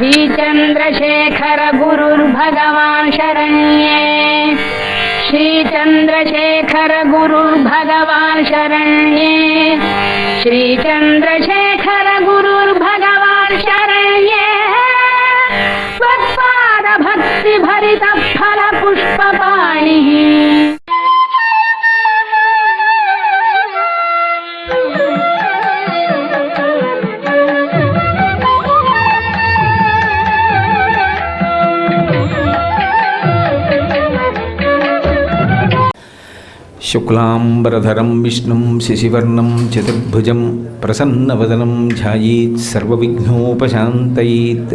श्रीचन्द्रशेखर गुरुर्भगवान् शरण्ये श्रीचन्द्रशेखर गुरुर्भगवान् शरण्ये श्रीचन्द्रशेखर गुरुर्भगवान् शरण्ये त्वत्पाद भक्ति भरित फल पुष्पपाणिः शुक्लांबरधरं विष्णुं शशिवर्णं चतुर्भुजं प्रसन्नवदनं ध्यायेत् सर्वविघ्नोपशान्तयेत्।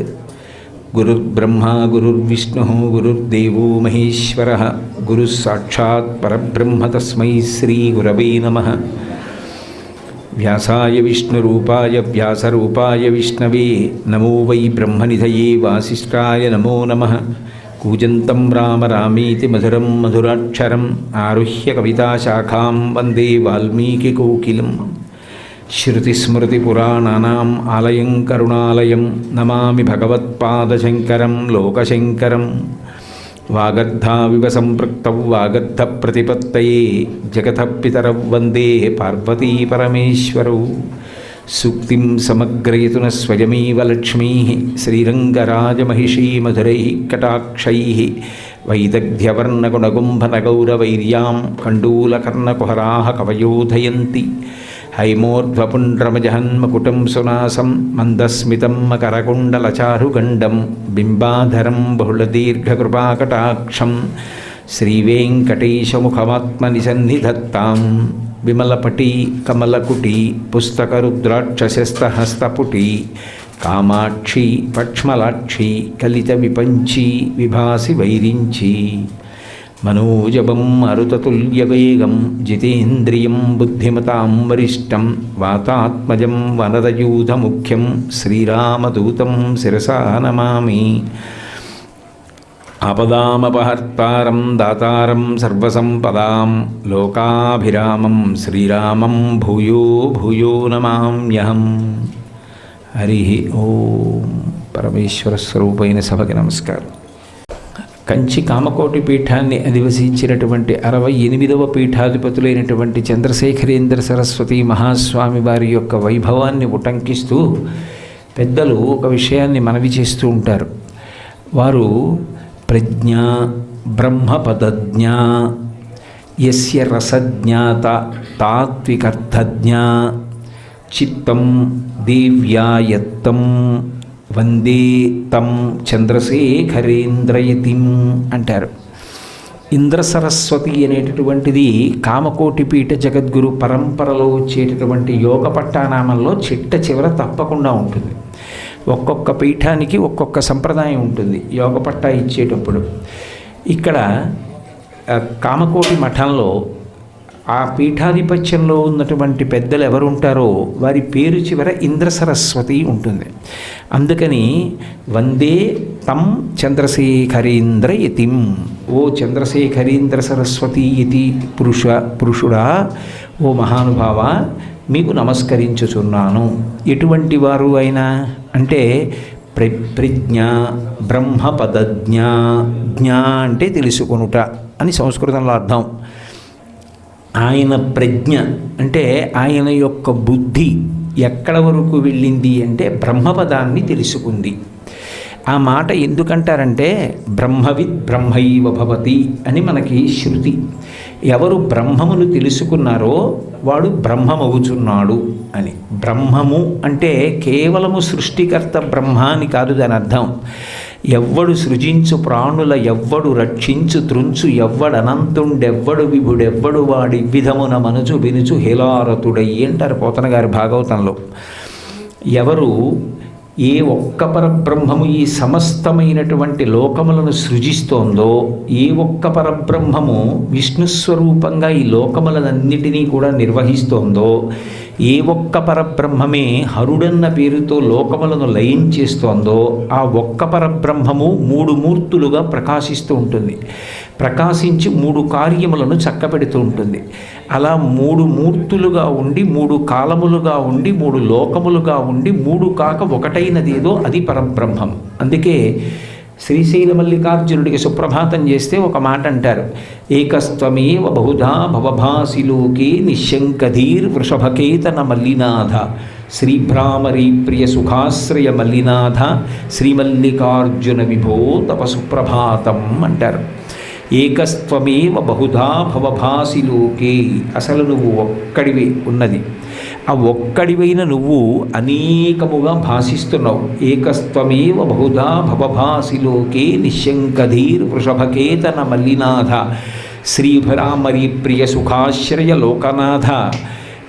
गुरुर्ब्रह्मा गुरुर्विष्णुः गुरुर्देवो महेश्वरः गुरुः साक्षात् परब्रह्म तस्मै श्रीगुरवे नमः। व्यासाय विष्णुरूपाय व्यासरूपाय विष्णवे नमो वै ब्रह्मनिधये वासिष्ठाय नमो नमः। कूजन्तं राम रामीति मधुरं मधुराक्षरम् आरुह्य कविताशाखां वन्दे वाल्मीकिकोकिलं। श्रुतिस्मृतिपुराणानाम् आलयं करुणालयं नमामि भगवत्पादशङ्करं लोकशङ्करं। वागर्धाविव सम्पृक्तौ वागर्धप्रतिपत्तये जगतः पितरौ वन्दे पार्वतीपरमेश्वरौ। सूक्तिं समग्रयतु न स्वयमेव लक्ष्मीः श्रीरङ्गराजमहिषी मधुरैः कटाक्षैः वैदग्ध्यवर्णगुणगुम्भनगौरवैर्यां कण्डूलकर्णकुहराः कवयोधयन्ति। हैमोर्ध्वपुण्ड्रमजहन्मकुटं सुनासं मन्दस्मितं मकरकुण्डलचारुगण्डं बिम्बाधरं बहुलदीर्घकृपाकटाक्षं श्रीवेङ्कटेशमुखमात्मनिसन्निधत्तां। विमलपटी कमलकुटी पुस्तकरुद्राक्षशस्तहस्तपुटी कामाक्षी पक्ष्मलाक्षी कलितविपञ्ची विभासि वैरिञ्ची। मनोजवं मरुततुल्यवेगं जितेन्द्रियं बुद्धिमतां वरिष्ठं वातात्मजं वनरयूथमुख्यं श्रीरामदूतं शिरसा नमामि। आपदामपहर्तारं दातारं सर्वसम्पदां लोकाभिरामं श्रीरामं भूयो भूयो नमाम्यहम्। हरि ओम। परमेश्वर स्वरूपैన సభకి నమస్కారం। కంచి కామకోటి పీఠాన్ని అధివసించినటువంటి 68వ పీఠాధిపతులైనటువంటి చంద్రశేఖరేంద్ర సరస్వతి మహాస్వామి వారి యొక్క వైభవాన్ని ఉటంకిస్తూ పెద్దలు ఒక విషయాన్ని మనవి చేస్తూ ఉంటారు. వారు ప్రజ్ఞా బ్రహ్మపదజ్ఞా యస్య రసజ్ఞాత తాత్వికర్థజ్ఞా చిత్తం దేవ్యాయత్తం వందే తం చంద్రశేఖరేంద్రయతిం అంటారు. ఇంద్ర సరస్వతి అనేటటువంటిది కామకోటి పీఠ జగద్గురు పరంపరలో వచ్చేటటువంటి యోగ పట్టానామంలో చిట్ట చివర తప్పకుండా ఉంటుంది. ఒక్కొక్క పీఠానికి ఒక్కొక్క సంప్రదాయం ఉంటుంది యోగ పట్టా ఇచ్చేటప్పుడు. ఇక్కడ కామకోటి మఠంలో ఆ పీఠాధిపత్యంలో ఉన్నటువంటి పెద్దలు ఎవరు ఉంటారో వారి పేరు చివర ఇంద్ర సరస్వతి ఉంటుంది. అందుకని వందే తం చంద్రశేఖరేంద్ర యతిం, ఓ చంద్రశేఖరేంద్ర సరస్వతి యతి పురుషుడా, ఓ మహానుభావ, మీకు నమస్కరించుచున్నాను. ఎటువంటి వారు అయినా అంటే ప్రజ్ఞ బ్రహ్మపదజ్ఞ, జ్ఞా అంటే తెలుసుకొనుట అని సంస్కృతంలో అర్థం. ఆయన ప్రజ్ఞ అంటే ఆయన యొక్క బుద్ధి ఎక్కడ వరకు వెళ్ళింది అంటే బ్రహ్మపదాన్ని తెలుసుకుంది. ఆ మాట ఎందుకంటారంటే బ్రహ్మవిద్ బ్రహ్మైవ భవతి అని మనకి శృతి. ఎవరు బ్రహ్మమును తెలుసుకున్నారో వాడు బ్రహ్మమవుచున్నాడు అని. బ్రహ్మము అంటే కేవలము సృష్టికర్త బ్రహ్మ అని కాదు దాని అర్థం. ఎవ్వడు సృజించు ప్రాణుల ఎవ్వడు రక్షించు త్రుంచు ఎవ్వడనంతుండెవ్వడు విభుడెవ్వడు వాడి విధమున మనుచు వినుచు హేలారతుడయ్యి అంటారు పోతన గారి భాగవతంలో. ఎవరు ఏ ఒక్క పరబ్రహ్మము ఈ సమస్తమైనటువంటి లోకములను సృజిస్తోందో, ఏ ఒక్క పరబ్రహ్మము విష్ణుస్వరూపంగా ఈ లోకములనన్నిటినీ కూడా నిర్వహిస్తోందో, ఏ ఒక్క పరబ్రహ్మమే హరుడన్న పేరుతో లోకములను లయం చేస్తోందో ఆ ఒక్క పరబ్రహ్మము మూడు మూర్తులుగా ప్రకాశిస్తూ ఉంటుంది. ప్రకాశించి మూడు కార్యములను చక్కబెడుతూ ఉంటుంది. అలా మూడు మూర్తులుగా ఉండి, మూడు కాలములుగా ఉండి, మూడు లోకములుగా ఉండి, మూడు కాక ఒకటైనదేదో అది పరబ్రహ్మం. అందుకే శ్రీశైల మల్లికార్జునుడికి సుప్రభాతం చేస్తే ఒక మాట అంటారు, ఏకస్త్వమేవ బహుధా భవభాసిలోకే నిశంకధీర్ వృషభకేతన మల్లినాథ శ్రీభ్రామరీ ప్రియ సుఖాశ్రయ మల్లినాథ శ్రీమల్లికార్జున విభో తప సుప్రభాతం అంటారు. ఏకస్త్వమేవ బహుధా భవభాసిలోకే, అసలు నువ్వు ఒక్కడివి ఉన్నది. ఆ ఒక్కడివైన నువ్వు అనేకముగా భాషిస్తున్నావు. ఏకస్త్వమేవ బహుధా భవభాసిలోకే నిశంకధీర్ వృషభకేతన మల్లినాథ శ్రీభ్రామరీ ప్రియ సుఖాశ్రయ లోకనాథ.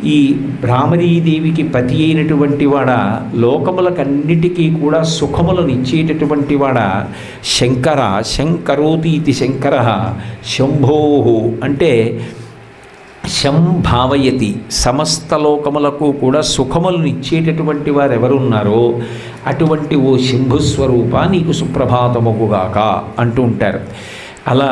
ఈ భ్రామరీదేవికి పతి అయినటువంటి వాడ, లోకములకన్నిటికీ కూడా సుఖములను ఇచ్చేటటువంటి వాడ శంకర. శంకరోతీతి శంకర శంభో అంటే శంభావయతి, సమస్త లోకములకు కూడా సుఖములను ఇచ్చేటటువంటి వారు ఎవరున్నారో అటువంటి ఓ శంభుస్వరూప నీకు సుప్రభాతముగుగాక అంటూ ఉంటారు. అలా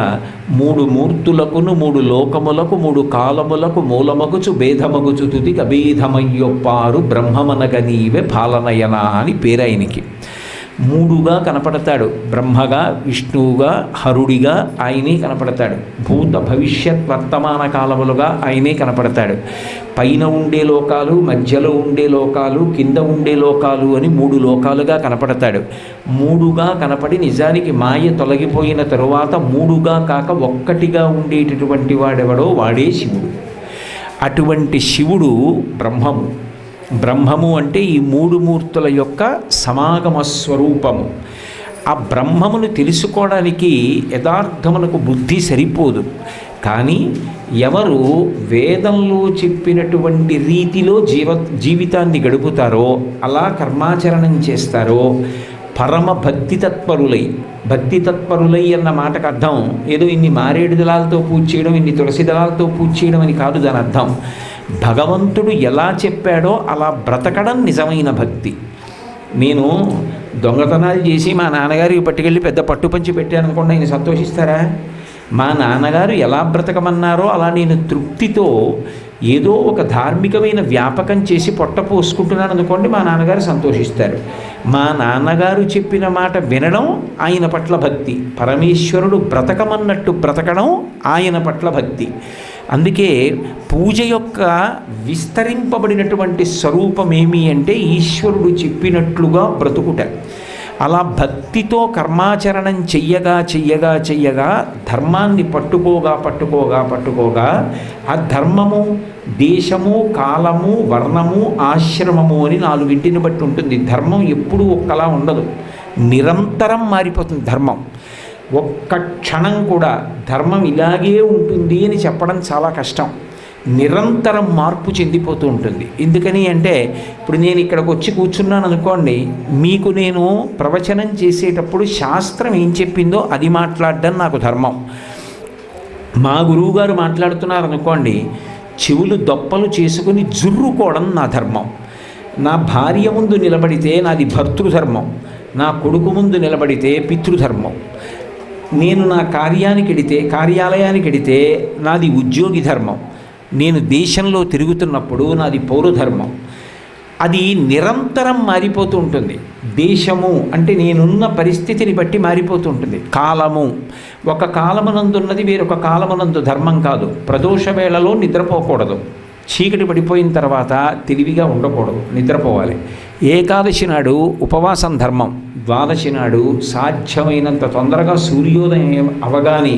మూడు మూర్తులకును మూడు లోకములకు మూడు కాలములకు మూలమగుచు భేదమగుచు తుదికి అభేదమయ్యొప్పారు బ్రహ్మమనగ నీవే పాలనయన అని పేరాయనికి. మూడుగా కనపడతాడు. బ్రహ్మగా, విష్ణువుగా, హరుడిగా ఆయనే కనపడతాడు. భూత భవిష్యత్ వర్తమాన కాలములుగా ఆయనే కనపడతాడు. పైన ఉండే లోకాలు, మధ్యలో ఉండే లోకాలు, కింద ఉండే లోకాలు అని మూడు లోకాలుగా కనపడతాడు. మూడుగా కనపడి నిజానికి మాయ తొలగిపోయిన తరువాత మూడుగా కాక ఒక్కటిగా ఉండేటటువంటి వాడెవడో వాడే శివుడు. అటువంటి శివుడు బ్రహ్మము. బ్రహ్మము అంటే ఈ మూడు మూర్తుల యొక్క సమాగమ స్వరూపము. ఆ బ్రహ్మమును తెలుసుకోవడానికి యథార్థమునకు బుద్ధి సరిపోదు. కానీ ఎవరు వేదంలో చెప్పినటువంటి రీతిలో జీవితాన్ని గడుపుతారో, అలా కర్మాచరణం చేస్తారో, పరమ భక్తితత్పరులై, భక్తితత్పరులై అన్న మాటకు అర్థం ఏదో ఇన్ని మారేడు దళాలతో పూజ చేయడం, ఇన్ని తులసి దళాలతో పూజ చేయడం అని కాదు. దాని అర్థం భగవంతుడు ఎలా చెప్పాడో అలా బ్రతకడం నిజమైన భక్తి. నేను దొంగతనాలు చేసి మా నాన్నగారికి పట్టుకెళ్ళి పెద్ద పట్టుపంచి పెట్టాను అనుకోండి, ఆయన సంతోషిస్తారా? మా నాన్నగారు ఎలా బ్రతకమన్నారో అలా నేను తృప్తితో ఏదో ఒక ధార్మికమైన వ్యాపకం చేసి పొట్ట పోసుకుంటున్నాను అనుకోండి, మా నాన్నగారు సంతోషిస్తారు. మా నాన్నగారు చెప్పిన మాట వినడం ఆయన పట్ల భక్తి. పరమేశ్వరుడు బ్రతకమన్నట్టు బ్రతకడం ఆయన పట్ల భక్తి. అందుకే పూజ యొక్క విస్తరింపబడినటువంటి స్వరూపం ఏమి అంటే ఈశ్వరుడు చెప్పినట్లుగా బ్రతుకుట. అలా భక్తితో కర్మాచరణం చెయ్యగా ధర్మాన్ని పట్టుకోగా ఆ ధర్మము దేశము, కాలము, వర్ణము, ఆశ్రమము అని నాలుగింటిని బట్టి ఉంటుంది. ధర్మం ఎప్పుడూ ఒక్కలా ఉండదు, నిరంతరం మారిపోతుంది ధర్మం. ఒక్క క్షణం కూడా ధర్మం ఇలాగే ఉంటుంది అని చెప్పడం చాలా కష్టం. నిరంతరం మార్పు చెందిపోతూ ఉంటుంది. ఎందుకని అంటే ఇప్పుడు నేను ఇక్కడికి వచ్చి కూర్చున్నాను అనుకోండి, మీకు నేను ప్రవచనం చేసేటప్పుడు శాస్త్రం ఏం చెప్పిందో అది మాట్లాడడం నాకు ధర్మం. మా గురువుగారు మాట్లాడుతున్నారు అనుకోండి, చెవులు దొప్పలు చేసుకుని జుర్రుకోవడం నా ధర్మం. నా భార్య ముందు నిలబడితే నాది భర్తృధర్మం, నా కొడుకు ముందు నిలబడితే పితృధర్మం. నేను నా కార్యాలయానికి వెడితే నాది ఉద్యోగి ధర్మం. నేను దేశంలో తిరుగుతున్నప్పుడు నాది పౌరధర్మం. అది నిరంతరం మారిపోతూ ఉంటుంది. దేశము అంటే నేనున్న పరిస్థితిని బట్టి మారిపోతూ ఉంటుంది. కాలము, ఒక కాలమునందున్నది వేరొక కాలమునందు ధర్మం కాదు. ప్రదోష వేళలో నిద్రపోకూడదు, చీకటి పడిపోయిన తర్వాత తెలివిగా ఉండకూడదు, నిద్రపోవాలి. ఏకాదశి నాడు ఉపవాసం ధర్మం. ద్వాదశి నాడు సాధ్యమైనంత తొందరగా సూర్యోదయం అవగానే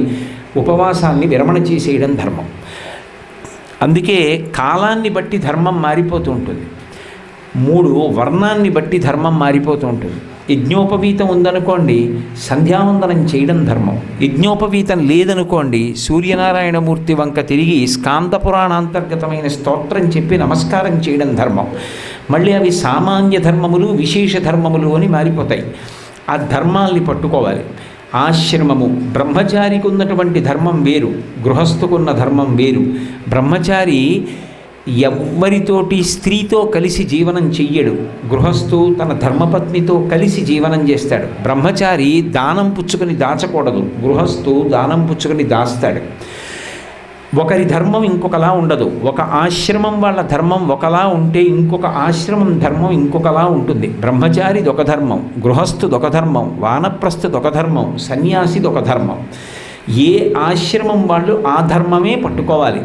ఉపవాసాన్ని విరమణ చేసేయడం ధర్మం. అందుకే కాలాన్ని బట్టి ధర్మం మారిపోతూ ఉంటుంది. మూడు వర్ణాన్ని బట్టి ధర్మం మారిపోతూ ఉంటుంది. యజ్ఞోపవీతం ఉందనుకోండి, సంధ్యావందనం చేయడం ధర్మం. యజ్ఞోపవీతం లేదనుకోండి, సూర్యనారాయణమూర్తి వంక తిరిగి స్కాంద పురాణాంతర్గతమైన స్తోత్రం చెప్పి నమస్కారం చేయడం ధర్మం. మళ్ళీ అవి సామాన్య ధర్మములు, విశేష ధర్మములు అని మారిపోతాయి. ఆ ధర్మాల్ని పట్టుకోవాలి. ఆశ్రమము, బ్రహ్మచారికి ఉన్నటువంటి ధర్మం వేరు, గృహస్థుకున్న ధర్మం వేరు. బ్రహ్మచారి ఎవ్వరితోటి స్త్రీతో కలిసి జీవనం చెయ్యడు. గృహస్థు తన ధర్మపత్నితో కలిసి జీవనం చేస్తాడు. బ్రహ్మచారి దానం పుచ్చుకొని దాచకూడదు, గృహస్థు దానం పుచ్చుకొని దాస్తాడు. ఒకరి ధర్మం ఇంకొకలా ఉండదు. ఒక ఆశ్రమం వాళ్ళ ధర్మం ఒకలా ఉంటే ఇంకొక ఆశ్రమం ధర్మం ఇంకొకలా ఉంటుంది. బ్రహ్మచారిది ఒక ధర్మం, గృహస్థుది ఒక ధర్మం, వానప్రస్థుది ఒక ధర్మం, సన్యాసిది ఒక ధర్మం. ఏ ఆశ్రమం వాళ్ళు ఆ ధర్మమే పట్టుకోవాలి.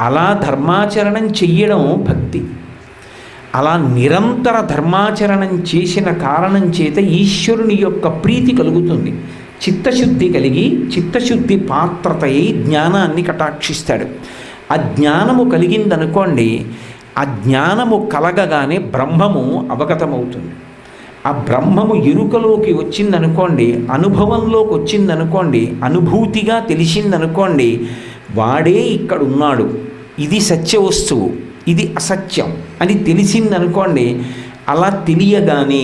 అలా ధర్మాచరణం చెయ్యడం భక్తి. అలా నిరంతర ధర్మాచరణం చేసిన కారణం చేత ఈశ్వరుని యొక్క ప్రీతి కలుగుతుంది. చిత్తశుద్ధి కలిగి చిత్తశుద్ధి పాత్రతయి జ్ఞానాన్ని కటాక్షిస్తాడు. ఆ జ్ఞానము కలిగిందనుకోండి, ఆ జ్ఞానము కలగగానే బ్రహ్మము అవగతమవుతుంది. ఆ బ్రహ్మము ఎరుకలోకి వచ్చిందనుకోండి, అనుభవంలోకి వచ్చిందనుకోండి, అనుభూతిగా తెలిసిందనుకోండి, వాడే ఇక్కడున్నాడు, ఇది సత్య వస్తువు, ఇది అసత్యం అని తెలిసిందనుకోండి. అలా తెలియగానే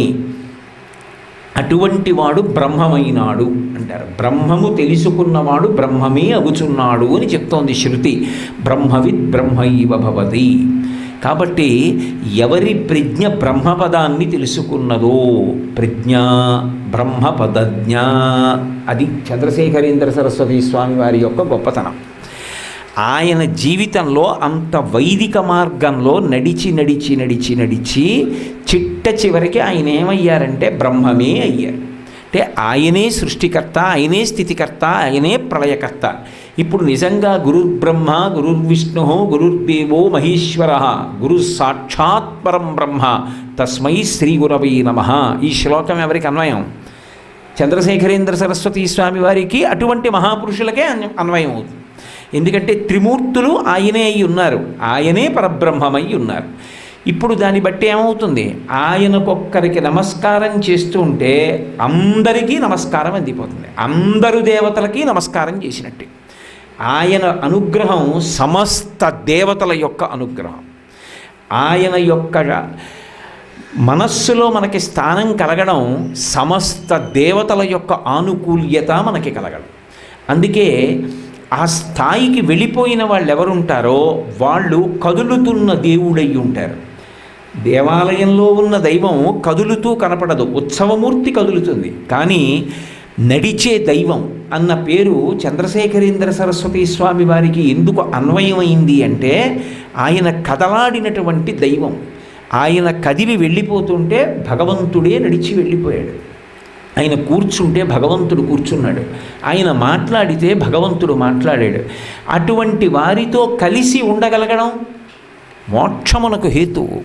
అటువంటి వాడు బ్రహ్మమైనాడు అంటారు. బ్రహ్మము తెలుసుకున్నవాడు బ్రహ్మమే అగుచున్నాడు అని చెప్తోంది శృతి. బ్రహ్మవిద్ బ్రహ్మైవ భవతి. కాబట్టి ఎవరి ప్రజ్ఞ బ్రహ్మపదాన్ని తెలుసుకున్నదో, ప్రజ్ఞ బ్రహ్మపదజ్ఞ, అది చంద్రశేఖరేంద్ర సరస్వతి స్వామి వారి యొక్క గొప్పతనం. ఆయన జీవితంలో అంత వైదిక మార్గంలో నడిచి నడిచి నడిచి నడిచి చిట్ట చివరికి ఆయన ఏమయ్యారంటే బ్రహ్మమే అయ్యారు. అంటే ఆయనే సృష్టికర్త, ఆయనే స్థితికర్త, ఆయనే ప్రళయకర్త. ఇప్పుడు నిజంగా గురుర్బ్రహ్మ గురుర్విష్ణు గురుర్దేవో మహేశ్వర గురు సాక్షాత్ పరం బ్రహ్మ తస్మై శ్రీ గురవై నమః. ఈ శ్లోకం ఎవరికి అన్వయం? చంద్రశేఖరేంద్ర సరస్వతి స్వామి వారికి, అటువంటి మహాపురుషులకే అన్వయం అవుతుంది. ఎందుకంటే త్రిమూర్తులు ఆయనే అయి ఉన్నారు, ఆయనే పరబ్రహ్మమై ఉన్నారు. ఇప్పుడు దాన్ని బట్టి ఏమవుతుంది? ఆయనకొక్కరికి నమస్కారం చేస్తూ ఉంటే అందరికీ నమస్కారం అందిపోతుంది, అందరు దేవతలకి నమస్కారం చేసినట్టే. ఆయన అనుగ్రహం సమస్త దేవతల యొక్క అనుగ్రహం. ఆయన యొక్క మనస్సులో మనకి స్థానం కలగడం సమస్త దేవతల యొక్క ఆనుకూల్యత మనకి కలగడం. అందుకే ఆ స్థాయికి వెళ్ళిపోయిన వాళ్ళు ఎవరుంటారో వాళ్ళు కదులుతున్న దేవుడై ఉంటారు. దేవాలయంలో ఉన్న దైవం కదులుతూ కనపడదు, ఉత్సవమూర్తి కదులుతుంది. కానీ నడిచే దైవం అన్న పేరు చంద్రశేఖరేంద్ర సరస్వతి స్వామి వారికి ఎందుకు అన్వయమైంది అంటే, ఆయన కదలాడినటువంటి దైవం. ఆయన కదిలి వెళ్ళిపోతుంటే భగవంతుడే నడిచి వెళ్ళిపోయాడు. ఆయన కూర్చుంటే భగవంతుడు కూర్చున్నాడు, ఆయన మాట్లాడితే భగవంతుడు మాట్లాడాడు. అటువంటి వారితో కలిసి ఉండగలగడం మోక్షమునకు హేతువు.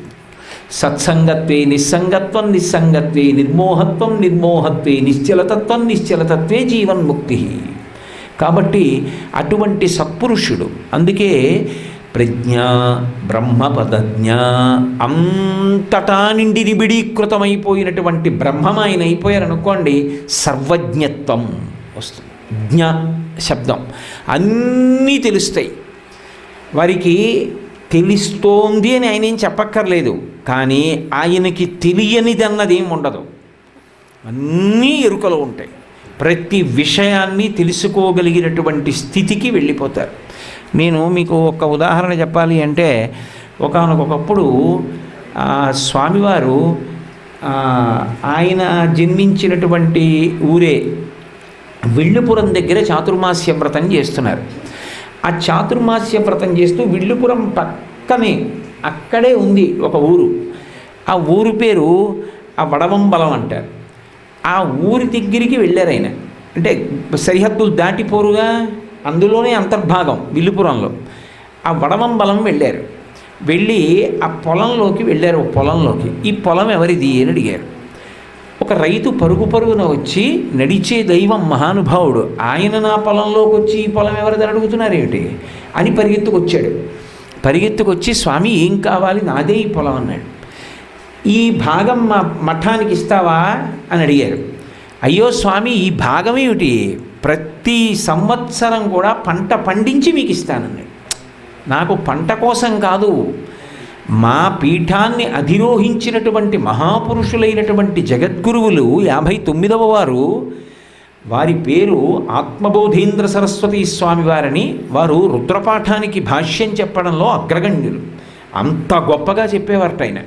సత్సంగత్వే నిస్సంగత్వం నిస్సంగత్వే నిర్మోహత్వం నిర్మోహత్వే నిశ్చలతత్వం నిశ్చలతత్వే జీవన్ముక్తి. కాబట్టి అటువంటి సత్పురుషుడు. అందుకే ప్రజ్ఞ బ్రహ్మపదజ్ఞ, అంతటా నిండి నిబిడీకృతమైపోయినటువంటి బ్రహ్మం ఆయన అయిపోయారనుకోండి, సర్వజ్ఞత్వం వస్తుంది. జ్ఞ శబ్దం అన్నీ తెలుస్తాయి వారికి. తెలుస్తోంది అని ఆయన ఏం చెప్పక్కర్లేదు, కానీ ఆయనకి తెలియనిదన్నది ఏమి ఉండదు, అన్నీ ఎరుకలో ఉంటాయి. ప్రతి విషయాన్ని తెలుసుకోగలిగినటువంటి స్థితికి వెళ్ళిపోతారు. నేను మీకు ఒక ఉదాహరణ చెప్పాలి అంటే, ఒకానొకప్పుడు స్వామివారు ఆయన జన్మించినటువంటి ఊరే విల్లుపురం దగ్గర చాతుర్మాస్య వ్రతం చేస్తున్నారు. ఆ చాతుర్మాస్య వ్రతం చేస్తూ విల్లుపురం పక్కనే అక్కడే ఉంది ఒక ఊరు. ఆ ఊరు పేరు ఆ వడవంబలం అంటారు. ఆ ఊరి దగ్గరికి వెళ్ళారు ఆయన. అంటే సరిహద్దులు దాటిపోరుగా, అందులోనే అంతర్భాగం విల్లుపురంలో. ఆ వడవంబలం వెళ్ళారు. వెళ్ళి ఆ పొలంలోకి వెళ్ళారు. పొలంలోకి, ఈ పొలం ఎవరిది అని అడిగారు. ఒక రైతు పరుగు పరుగున వచ్చి, నడిచే దైవం మహానుభావుడు, ఆయన నా పొలంలోకి వచ్చి ఈ పొలం ఎవరిదని అడుగుతున్నారేమిటి అని పరిగెత్తుకొచ్చాడు. పరిగెత్తుకొచ్చి, స్వామి ఏం కావాలి, నాదే ఈ పొలం అన్నాడు. ఈ భాగం మా మఠానికి ఇస్తావా అని అడిగారు. అయ్యో స్వామి, ఈ భాగం ఏమిటి, ప్రతి సంవత్సరం కూడా పంట పండించి మీకు ఇస్తానన్నాడు. నాకు పంట కోసం కాదు, మా పీఠాన్ని అధిరోహించినటువంటి మహాపురుషులైనటువంటి జగద్గురువులు 59వ వారు, వారి పేరు ఆత్మబోధేంద్ర సరస్వతి స్వామి వారని, వారు రుద్రపాఠానికి భాష్యం చెప్పడంలో అగ్రగణ్యులు. అంత గొప్పగా చెప్పేవారట ఆయన.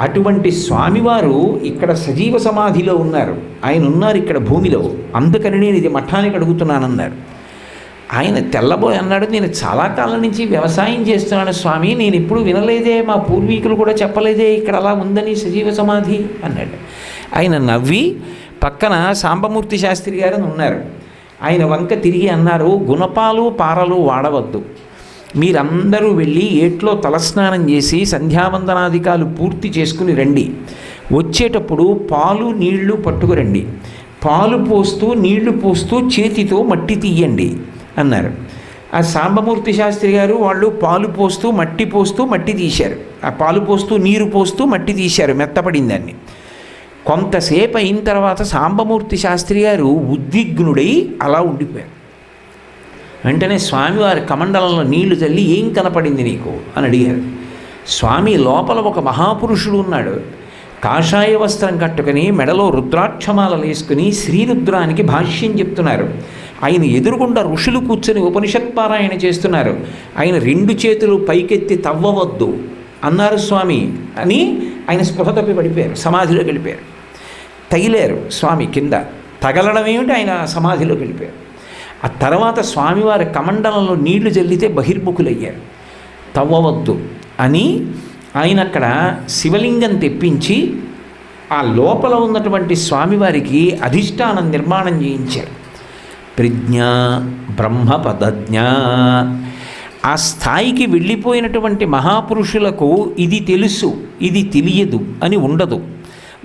అటువంటి స్వామివారు ఇక్కడ సజీవ సమాధిలో ఉన్నారు. ఆయన ఉన్నారు ఇక్కడ భూమిలో, అందుకని నేను ఇది మఠానికి అడుగుతున్నానన్నారు. ఆయన తెల్లబోయి అన్నాడు, నేను చాలా కాలం నుంచి వ్యవసాయం చేస్తున్నాను స్వామి, నేను ఎప్పుడు వినలేదే, మా పూర్వీకులు కూడా చెప్పలేదే ఇక్కడ అలా ఉందని సజీవ సమాధి అన్నాడు. ఆయన నవ్వి పక్కన సాంబమూర్తి శాస్త్రి గారు ఉన్నారు, ఆయన వంక తిరిగి అన్నారు, గుణపాలు పారలు వాడవద్దు, మీరందరూ వెళ్ళి ఏట్లో తలస్నానం చేసి సంధ్యావందనాధికాలు పూర్తి చేసుకుని రండి, వచ్చేటప్పుడు పాలు నీళ్లు పట్టుకురండి, పాలు పోస్తూ నీళ్లు పోస్తూ చేతితో మట్టి తీయండి అన్నారు. ఆ సాంబమూర్తి శాస్త్రి గారు వాళ్ళు పాలు పోస్తూ మట్టి తీశారు. ఆ పాలు పోస్తూ నీరు పోస్తూ మట్టి తీశారు, మెత్తపడిందాన్ని. కొంతసేపు అయిన తర్వాత సాంబమూర్తి శాస్త్రి గారు ఉద్విగ్నుడై అలా ఉండిపోయారు. వెంటనే స్వామివారి కమండలంలో నీళ్లు చల్లి, ఏం కనపడింది నీకు అని అడిగారు. స్వామి, లోపల ఒక మహాపురుషుడు ఉన్నాడు, కాషాయ వస్త్రం కట్టుకుని మెడలో రుద్రాక్షమాలలు వేసుకుని శ్రీరుద్రానికి భాష్యం చెప్తున్నారు. ఆయన ఎదురుగుండా ఋషులు కూర్చొని ఉపనిషత్పారాయణ చేస్తున్నారు. ఆయన 2 చేతులు పైకెత్తి తవ్వవద్దు అన్నారు స్వామి అని ఆయన స్పృహ తప్పి పడిపోయారు, సమాధిలోకి వెళ్ళిపోయారు. తగిలారు స్వామి కింద, తగలడం ఏమిటి, ఆయన సమాధిలోకి వెళ్ళిపోయారు. ఆ తర్వాత స్వామివారి కమండలంలో నీళ్లు జల్లితే బహిర్ముఖులయ్యారు. తవ్వవద్దు అని ఆయన అక్కడ శివలింగం తెప్పించి ఆ లోపల ఉన్నటువంటి స్వామివారికి అధిష్టానం నిర్మాణం చేయించారు. ప్రజ్ఞ బ్రహ్మపదజ్ఞ. ఆ స్థాయికి వెళ్ళిపోయినటువంటి మహాపురుషులకు ఇది తెలుసు, ఇది తెలియదు అని ఉండదు.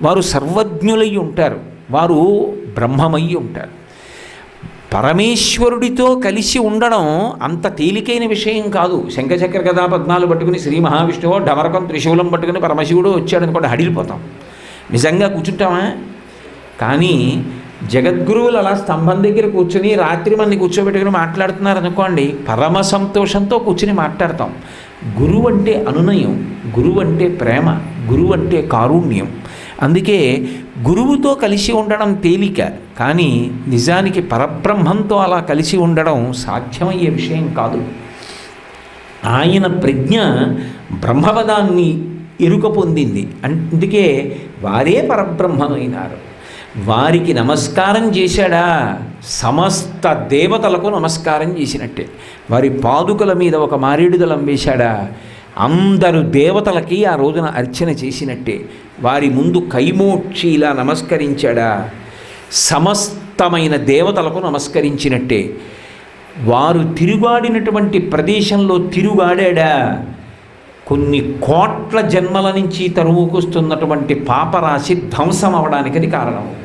వారు సర్వజ్ఞులై ఉంటారు, వారు బ్రహ్మమయ్యి ఉంటారు. పరమేశ్వరుడితో కలిసి ఉండడం అంత తేలికైన విషయం కాదు. శంఖచక్ర గదా పద్మాలు పట్టుకుని శ్రీ మహావిష్ణువు డమరకం త్రిశూలం పట్టుకుని పరమశివుడు వచ్చాడు అనుకోండి, హడిలిపోతాం. నిజంగా కూర్చుంటామా? కానీ జగద్గురువులు అలా స్తంభం దగ్గర కూర్చుని రాత్రి మంది కూర్చోబెట్టుకుని మాట్లాడుతున్నారు అనుకోండి, పరమ సంతోషంతో కూర్చుని మాట్లాడతాం. గురువు అంటే అనునయం, గురువు అంటే ప్రేమ, గురువు అంటే కారుణ్యం. అందుకే గురువుతో కలిసి ఉండడం తేలిక, కానీ నిజానికి పరబ్రహ్మంతో అలా కలిసి ఉండడం సాధ్యమయ్యే విషయం కాదు. ఆయన ప్రజ్ఞ బ్రహ్మపదాన్ని ఎరుక పొందింది, అందుకే వారే పరబ్రహ్మమైనారు. వారికి నమస్కారం చేశాడా, సమస్త దేవతలకు నమస్కారం చేసినట్టే. వారి పాదుకల మీద ఒక మారేడుదలం వేశాడా, అందరు దేవతలకి ఆ రోజున అర్చన చేసినట్టే. వారి ముందు కైమోక్షిలా నమస్కరించాడా, సమస్తమైన దేవతలకు నమస్కరించినట్టే. వారు తిరుగాడినటువంటి ప్రదేశంలో తిరుగాడా, కొన్ని కోట్ల జన్మల నుంచి తరువుకొస్తున్నటువంటి పాపరాశి ధ్వంసం అవడానికి అది కారణమవుతుంది.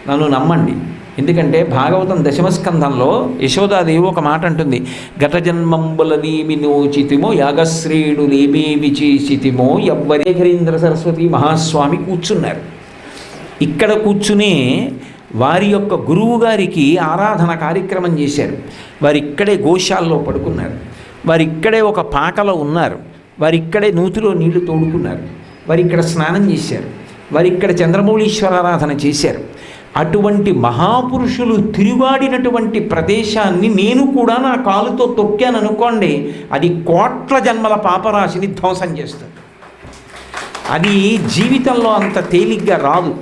నన్ను నమ్మండి, ఎందుకంటే భాగవతం దశమస్కంధంలో యశోదాదేవి ఒక మాట అంటుంది, గత జన్మంబులనేమి నోచితిమో యాగశ్రేణులేమేమి చేసితిమో ఎవ్వరేఖరీంద్ర సరస్వతి మహాస్వామి కూర్చున్నారు. ఇక్కడ కూర్చునే వారి యొక్క గురువు గారికి ఆరాధన కార్యక్రమం చేశారు. వారిక్కడే గోశాలలో పడుకున్నారు, వారిక్కడే ఒక పాకలో ఉన్నారు, వారిక్కడే నూతిలో నీళ్లు తోడుకున్నారు, వారిక్కడ స్నానం చేశారు, వారిక్కడ చంద్రమౌళీశ్వరారాధన చేశారు. అటువంటి మహాపురుషులు తిరుగాడినటువంటి ప్రదేశాన్ని నేను కూడా నా కాలుతో తొక్కాను అనుకోండి, అది కోట్ల జన్మల పాపరాశిని ధ్వంసం చేస్తుంది. అది జీవితంలో అంత తేలిగ్గా రాదు.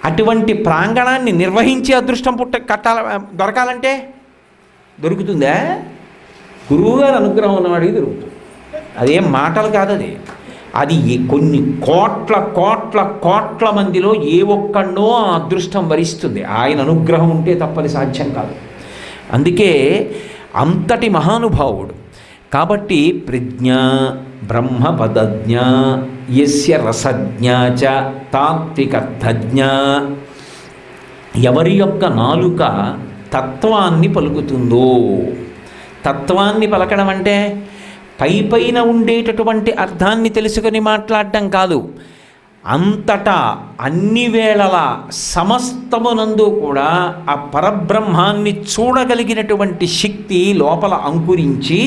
అటువంటి ప్రాంగణాన్ని నిర్వహించే అదృష్టం దొరకాలంటే దొరుకుతుందా? గురువుగారు అనుగ్రహం ఉన్నవాడికి దొరుకుతుంది. అదేం మాటలు కాదు, అది కొన్ని కోట్ల కోట్ల కోట్ల మందిలో ఏ ఒక్కడో ఆ అదృష్టం వరిస్తుంది. ఆయన అనుగ్రహం ఉంటే తప్పని సాధ్యం కాదు. అందుకే అంతటి మహానుభావుడు. కాబట్టి ప్రజ్ఞ బ్రహ్మపదజ్ఞ యస్య రసజ్ఞ చ తాత్వికర్థజ్ఞ. ఎవరి యొక్క నాలుక తత్వాన్ని పలుకుతుందో, తత్వాన్ని పలకడం అంటే పైపైన ఉండేటటువంటి అర్థాన్ని తెలుసుకొని మాట్లాడడం కాదు, అంతటా అన్ని వేళలా సమస్తమునందు కూడా ఆ పరబ్రహ్మాన్ని చూడగలిగినటువంటి శక్తి లోపల అంకురించి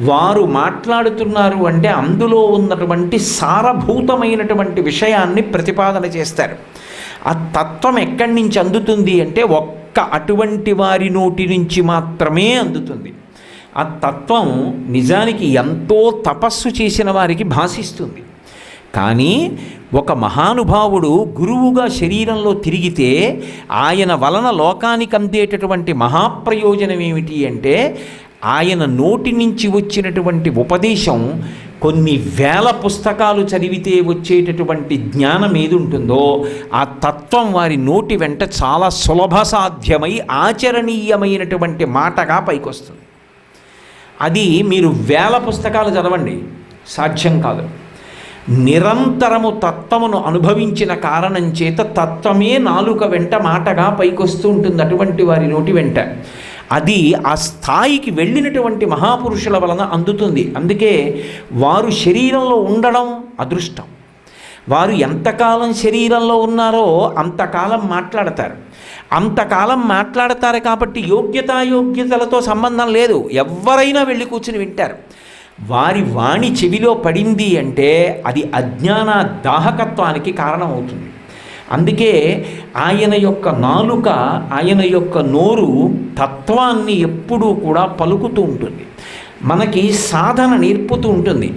వారు మాట్లాడుతున్నారు అంటే అందులో ఉన్నటువంటి సారభూతమైనటువంటి విషయాన్ని ప్రతిపాదన చేస్తారు. ఆ తత్వం ఎక్కడి నుంచి అందుతుంది అంటే ఒక్క అటువంటి వారి నోటి నుంచి మాత్రమే అందుతుంది. ఆ తత్వం నిజానికి ఎంతో తపస్సు చేసిన వారికి భాషిస్తుంది. కానీ ఒక మహానుభావుడు గురువుగా శరీరంలో తిరిగితే ఆయన వలన లోకానికి అందేటటువంటి మహాప్రయోజనం ఏమిటి అంటే, ఆయన నోటి నుంచి వచ్చినటువంటి ఉపదేశం కొన్ని వేల పుస్తకాలు చదివితే వచ్చేటటువంటి జ్ఞానం ఏది ఉంటుందో ఆ తత్వం వారి నోటి వెంట చాలా సులభ సాధ్యమై ఆచరణీయమైనటువంటి మాటగా పైకొస్తుంది. అది మీరు వేల పుస్తకాలు చదవండి, సాధ్యం కాదు. నిరంతరము తత్వమును అనుభవించిన కారణం చేత తత్వమే నాలుక వెంట మాటగా పైకొస్తూ ఉంటుంది అటువంటి వారి నోటి వెంట. అది ఆ స్థాయికి వెళ్ళినటువంటి మహాపురుషుల వలన అందుతుంది. అందుకే వారు శరీరంలో ఉండడం అదృష్టం. వారు ఎంతకాలం శరీరంలో ఉన్నారో అంతకాలం మాట్లాడతారు. అంతకాలం మాట్లాడతారు కాబట్టి యోగ్యతాయోగ్యతలతో సంబంధం లేదు, ఎవరైనా వెళ్ళి కూర్చుని వింటారు. వారి వాణి చెవిలో పడింది అంటే అది అజ్ఞాన దాహకత్వానికి కారణమవుతుంది. అందుకే ఆయన యొక్క నాలుక, ఆయన యొక్క నోరు తత్వాన్ని ఎప్పుడూ కూడా పలుకుతూ ఉంటుంది, మనకి సాధన నేర్పుతూ ఉంటుంది.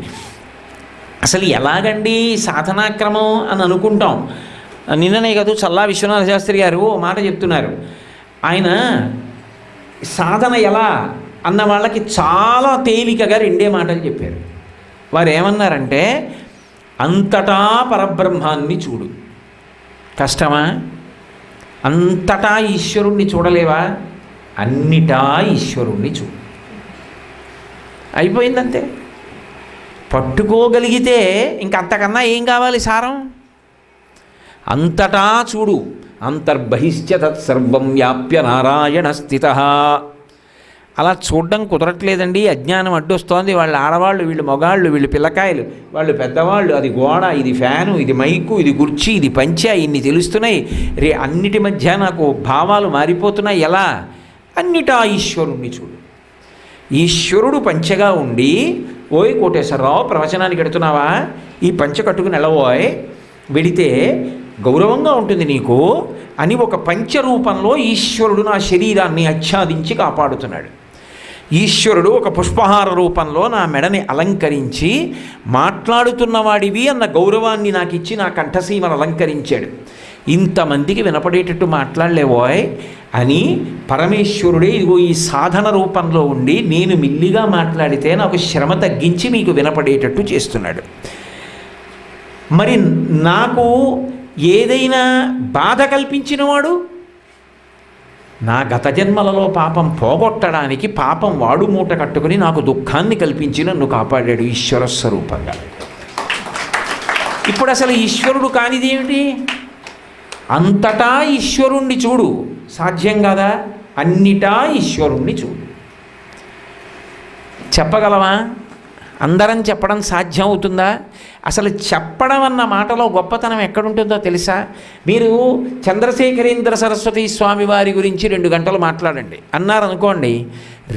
అసలు ఎలాగండి సాధనాక్రమం అని అనుకుంటాం. నిన్ననే కాదు చల్లా విశ్వనాథ శాస్త్రి గారు ఓ మాట చెప్తున్నారు. ఆయన సాధన ఎలా అన్న వాళ్ళకి చాలా తేలికగా రెండే మాటలు చెప్పారు. వారు ఏమన్నారంటే, అంతటా పరబ్రహ్మాన్ని చూడు. కష్టమా? అంతటా ఈశ్వరుణ్ణి చూడలేవా? అన్నిటా ఈశ్వరుణ్ణి చూడు. అయిపోయిందంతే. పట్టుకోగలిగితే ఇంకంతకన్నా ఏం కావాలి సారం? అంతటా చూడు. అంతర్బహిశ్చ తత్సర్వం వ్యాప్య నారాయణ స్థితః. అలా చూడడం కుదరట్లేదండి, అజ్ఞానం అడ్డొస్తోంది. వాళ్ళు ఆడవాళ్ళు, వీళ్ళు మగాళ్ళు, వీళ్ళు పిల్లకాయలు, వాళ్ళు పెద్దవాళ్ళు, అది గోడ, ఇది ఫ్యాను, ఇది మైకు, ఇది కుర్చీ, ఇది పంచా, ఇన్ని తెలుస్తున్నాయి. అన్నిటి మధ్య నాకు భావాలు మారిపోతున్నాయి. ఎలా? అన్నిటా ఈశ్వరుణ్ణి చూడు. ఈశ్వరుడు పంచగా ఉండి, ఓయ్ కోటేశ్వరరావు ప్రవచనానికి ఎడుతున్నావా, ఈ పంచ కట్టుకుని వెళ్ళబోయ్, వెడితే గౌరవంగా ఉంటుంది నీకు అని ఒక పంచరూపంలో ఈశ్వరుడు నా శరీరాన్ని ఆచ్ఛాదించి కాపాడుతున్నాడు. ఈశ్వరుడు ఒక పుష్పహార రూపంలో నా మెడని అలంకరించి మాట్లాడుతున్నవాడివి అన్న గౌరవాన్ని నాకు ఇచ్చి నా కంఠసీమను అలంకరించాడు. ఇంతమందికి వినపడేటట్టు మాట్లాడలేవోయ్ అని పరమేశ్వరుడే ఇదిగో ఈ సాధన రూపంలో ఉండి నేను మిల్లిగా మాట్లాడితే నాకు శ్రమ తగ్గించి మీకు వినపడేటట్టు చేస్తున్నాడు. మరి నాకు ఏదైనా బాధ కల్పించినవాడు, నా గత జన్మలలో పాపం పోగొట్టడానికి పాపం వాడు మూట కట్టుకుని నాకు దుఃఖాన్ని కల్పించి నన్ను కాపాడాడు ఈశ్వర స్వరూపంగా. ఇప్పుడు అసలు ఈశ్వరుడు కానిదేమిటి? అంతటా ఈశ్వరుణ్ణి చూడు. సాధ్యం కదా? అన్నిటా ఈశ్వరుణ్ణి చూడు. చెప్పగలవా? అందరం చెప్పడం సాధ్యం అవుతుందా? అసలు చెప్పడం అన్న మాటలో గొప్పతనం ఎక్కడుంటుందో తెలుసా? మీరు చంద్రశేఖరేంద్ర సరస్వతి స్వామి వారి గురించి 2 గంటలు మాట్లాడండి అన్నారనుకోండి.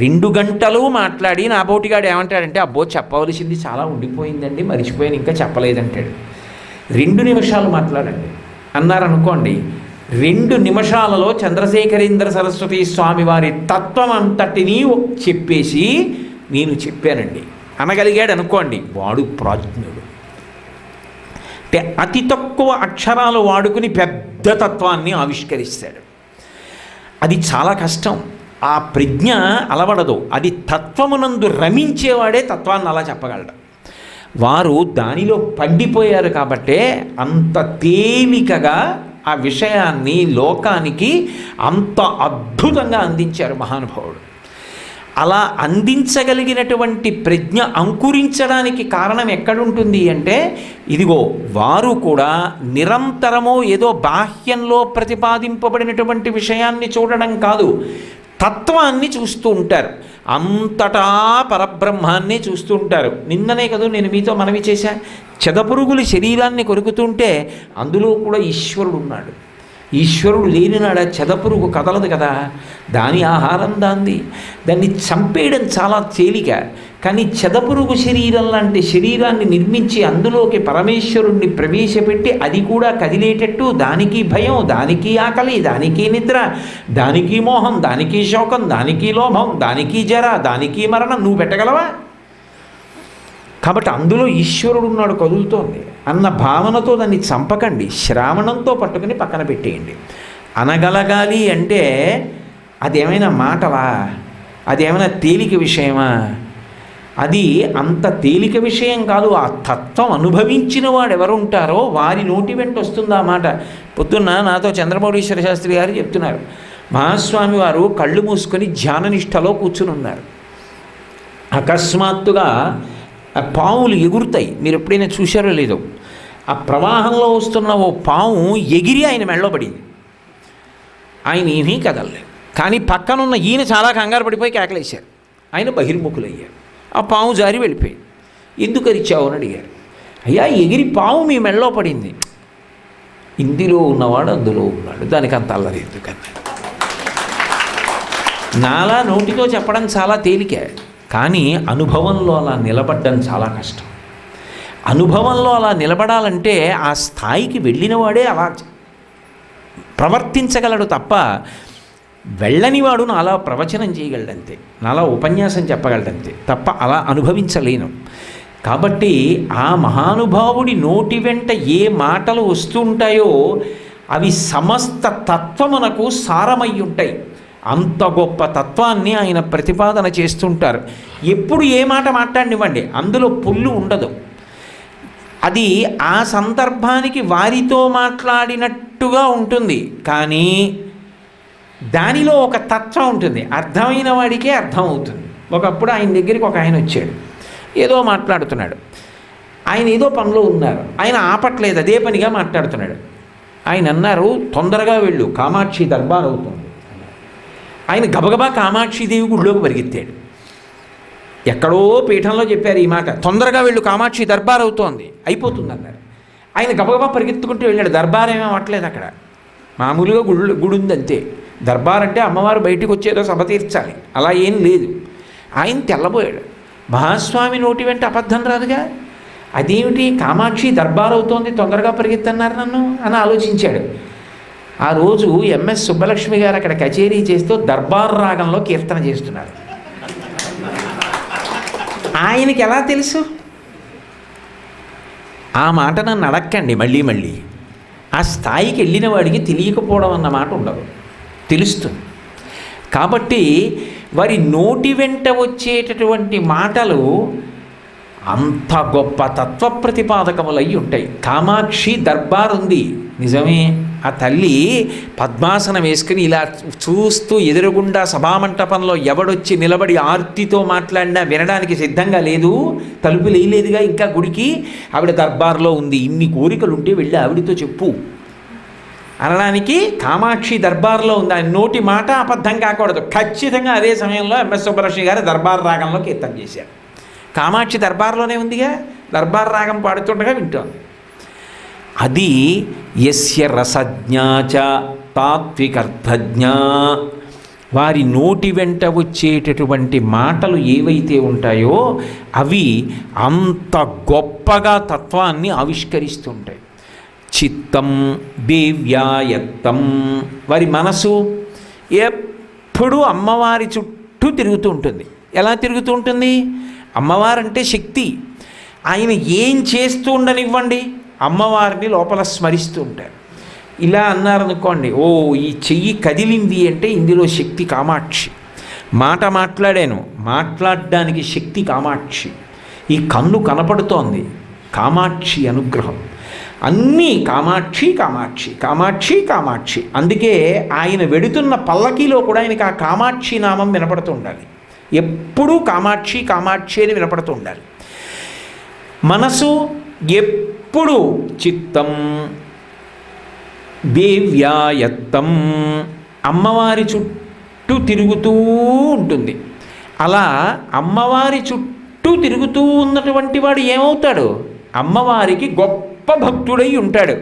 2 గంటలు మాట్లాడి నా బోటిగాడు ఏమంటాడంటే, అబ్బో చెప్పవలసింది చాలా ఉండిపోయిందండి, మరిచిపోయాను, ఇంకా చెప్పలేదంటాడు. 2 నిమిషాలు మాట్లాడండి అన్నారనుకోండి, 2 నిమిషాలలో చంద్రశేఖరేంద్ర సరస్వతి స్వామి వారి తత్వం అంతటినీ చెప్పేసి నేను చెప్పానండి అనగలిగాడు అనుకోండి, వాడు ప్రాజ్ఞుడు. అంటే అతి తక్కువ అక్షరాలు వాడుకుని పెద్ద తత్వాన్ని ఆవిష్కరిస్తాడు. అది చాలా కష్టం. ఆ ప్రజ్ఞ అలవడదు. అది తత్వమునందు రమించేవాడే తత్వాన్ని అలా చెప్పగలడు. వారు దానిలో పండిపోయారు కాబట్టే అంత తేలికగా ఆ విషయాన్ని లోకానికి అంత అద్భుతంగా అందించారు మహానుభావుడు. అలా అందించగలిగినటువంటి ప్రజ్ఞ అంకురించడానికి కారణం ఎక్కడుంటుంది అంటే, ఇదిగో వారు కూడా నిరంతరము ఏదో బాహ్యంలో ప్రతిపాదింపబడినటువంటి విషయాన్ని చూడడం కాదు, తత్వాన్ని చూస్తూ ఉంటారు. అంతటా పరబ్రహ్మాన్ని చూస్తూ ఉంటారు. నిన్ననే కదా నేను మీతో మనవి చేశా, చెదపురుగులు శరీరాన్ని కొరుకుతుంటే అందులో కూడా ఈశ్వరుడు ఉన్నాడు. ఈశ్వరుడు లేనినాడ చెదపురుగు కదలదు కదా, దాని ఆహారం దాన్ని చంపేయడం చాలా తేలిక. కానీ చెదపురుగు శరీరం లాంటి శరీరాన్ని నిర్మించి అందులోకి పరమేశ్వరుణ్ణి ప్రవేశపెట్టి అది కూడా కదిలేటట్టు, దానికి భయం, దానికి ఆకలి, దానికి నిద్ర, దానికి మోహం, దానికి శోకం, దానికి లోభం, దానికి జర, దానికి మరణం నువ్వు పెట్టగలవా? కాబట్టి అందులో ఈశ్వరుడు ఉన్నాడు, కదులుతోంది అన్న భావనతో దాన్ని చంపకండి, శ్రావణంతో పట్టుకుని పక్కన పెట్టేయండి. అనగలగాలి అంటే అదేమైనా మాటలా? అదేమైనా తేలిక విషయమా? అది అంత తేలిక విషయం కాదు. ఆ తత్వం అనుభవించిన వాడు ఎవరు ఉంటారో వారి నోటి వెంట వస్తుంది ఆ మాట. పొద్దున్న నాతో చంద్రమౌళీశ్వర శాస్త్రి గారు చెప్తున్నారు, మహాస్వామి వారు కళ్ళు మూసుకొని ధ్యాననిష్టలో కూర్చుని ఉన్నారు. అకస్మాత్తుగా పాములు ఎగురుతాయి. మీరు ఎప్పుడైనా చూశారో లేదో, ఆ ప్రవాహంలో వస్తున్న ఓ పాము ఎగిరి ఆయన మెళ్ళో పడింది. ఆయన ఏమీ కదలలేదు. కానీ పక్కనున్న ఈయన చాలా కంగారు పడిపోయి కేకలేశారు. ఆయన బహిర్ముఖులయ్యారు. ఆ పాము జారి వెళ్ళిపోయింది. ఎందుకు అరిచావు అని అడిగారు. అయ్యా, ఎగిరి పాము మీ మెళ్ళో పడింది. ఇందులో ఉన్నవాడు అందులో ఉన్నాడు, దానికి అంత అల్లరి ఎందుకన్నా. నాలా నోటితో చెప్పడం చాలా తేలికే, కానీ అనుభవంలో అలా నిలబడ్డం చాలా కష్టం. అనుభవంలో అలా నిలబడాలంటే ఆ స్థాయికి వెళ్ళినవాడే అలా ప్రవర్తించగలడు తప్ప వెళ్ళనివాడు నాలా ప్రవచనం చేయగలడంతే, నాలా ఉపన్యాసం చెప్పగలడంతే తప్ప అలా అనుభవించలేను. కాబట్టి ఆ మహానుభావుడి నోటి వెంట ఏ మాటలు వస్తుంటాయో అవి సమస్త తత్వమునకు సారమై ఉంటాయి. అంత గొప్ప తత్వాన్ని ఆయన ప్రతిపాదన చేస్తుంటారు. ఎప్పుడు ఏ మాట మాట్లాడినివ్వండి, అందులో పొల్లు ఉండదు. అది ఆ సందర్భానికి వారితో మాట్లాడినట్టుగా ఉంటుంది, కానీ దానిలో ఒక తత్వం ఉంటుంది, అర్థమైన వాడికే అర్థం అవుతుంది. ఒకప్పుడు ఆయన దగ్గరికి ఒక ఆయన వచ్చాడు, ఏదో మాట్లాడుతున్నాడు. ఆయన ఏదో పనిలో ఉన్నారు, ఆయన ఆపట్లేదు, అదే పనిగా మాట్లాడుతున్నాడు. ఆయన అన్నారు, తొందరగా వెళ్ళు, కామాక్షి దర్బార్ అవుతుంది. ఆయన గబగబా కామాక్షిదేవి గుడిలోకి పరిగెత్తాడు. ఎక్కడో పీఠంలో చెప్పారు ఈ మాట, తొందరగా వెళ్ళు, కామాక్షి దర్బార్ అవుతోంది, అయిపోతుంది అన్నారు. ఆయన గబగబా పరిగెత్తుకుంటూ వెళ్ళాడు. దర్బార్ ఏమీ అవ్వట్లేదు అక్కడ, మామూలుగా గుడి ఉంది అంతే. దర్బార్ అంటే అమ్మవారు బయటికి వచ్చేదో సభ తీర్చాలి, అలా ఏం లేదు. ఆయన తెల్లబోయాడు. మహాస్వామి నోటి వెంట అబద్ధం రాదుగా, అదేమిటి కామాక్షి దర్బార్ అవుతోంది, తొందరగా పరిగెత్తన్నారు నన్ను అని ఆలోచించాడు. ఆ రోజు ఎంఎస్ సుబ్బలక్ష్మి గారు అక్కడ కచేరీ చేస్తూ దర్బార్ రాగంలో కీర్తన చేస్తున్నారు. ఆయనకి ఎలా తెలుసు? ఆ మాట నన్ను అడక్కండి మళ్ళీ మళ్ళీ. ఆ స్థాయికి వెళ్ళిన వాడికి తెలియకపోవడం అన్న మాట ఉండదు, తెలుస్తుంది. కాబట్టి వారి నోటి వెంట వచ్చేటటువంటి మాటలు అంత గొప్ప తత్వ ప్రతిపాదకములై ఉంటాయి. కామాక్షి దర్బార్ ఉంది, నిజమే. ఆ తల్లి పద్మాసనం వేసుకుని ఇలా చూస్తూ ఎదురుగుండా సభామంటపంలో ఎవడొచ్చి నిలబడి ఆర్తితో మాట్లాడినా వినడానికి సిద్ధంగా లేదు, తలుపు లేదుగా ఇంకా గుడికి. ఆవిడ దర్బార్లో ఉంది, ఇన్ని కోరికలు ఉంటే వెళ్ళి ఆవిడతో చెప్పు అనడానికి కామాక్షి దర్బార్లో ఉంది. ఆయన నోటి మాట అబద్ధం కాకూడదు. ఖచ్చితంగా అదే సమయంలో ఎంఎస్ సుబ్బలక్ష్మి గారు దర్బార్ రాగంలో కీర్తన చేశారు. కామాక్షి దర్బార్లోనే ఉందిగా, దర్బార్ రాగం పాడుతుండగా వింటోంది. అది యస్య రసజ్ఞాచ తాత్వికర్థజ్ఞ. వారి నోటి వెంట వచ్చేటటువంటి మాటలు ఏవైతే ఉంటాయో అవి అంత గొప్పగా తత్వాన్ని ఆవిష్కరిస్తుంటాయి. చిత్తం దేవ్యాయత్తం. వారి మనసు ఎప్పుడూ అమ్మవారి చుట్టూ తిరుగుతూ ఉంటుంది. ఎలా తిరుగుతూ ఉంటుంది? అమ్మవారంటే శక్తి. ఆయన ఏం చేస్తూ ఉండనివ్వండి, అమ్మవారిని లోపల స్మరిస్తూ ఉంటారు. ఇలా అన్నారనుకోండి, ఓ ఈ చెయ్యి కదిలింది అంటే ఇందులో శక్తి కామాక్షి. మాట మాట్లాడాను, మాట్లాడడానికి శక్తి కామాక్షి. ఈ కన్ను కనపడుతోంది, కామాక్షి అనుగ్రహం. అన్నీ కామాక్షి కామాక్షి కామాక్షి కామాక్షి. అందుకే ఆయన వెడుతున్న పల్లకీలో కూడా ఆయనకి ఆ కామాక్షి నామం వినపడుతూ ఉండాలి. ఎప్పుడూ కామాక్షి కామాక్షి అని వినపడుతూ ఉండాలి. మనసు ఎప్పుడు చిత్తం దేవ్యాయత్తం, అమ్మవారి చుట్టూ తిరుగుతూ ఉంటుంది. అలా అమ్మవారి చుట్టూ తిరుగుతూ ఉన్నటువంటి వాడు ఏమవుతాడు? అమ్మవారికి గొప్ప భక్తుడై ఉంటాడు.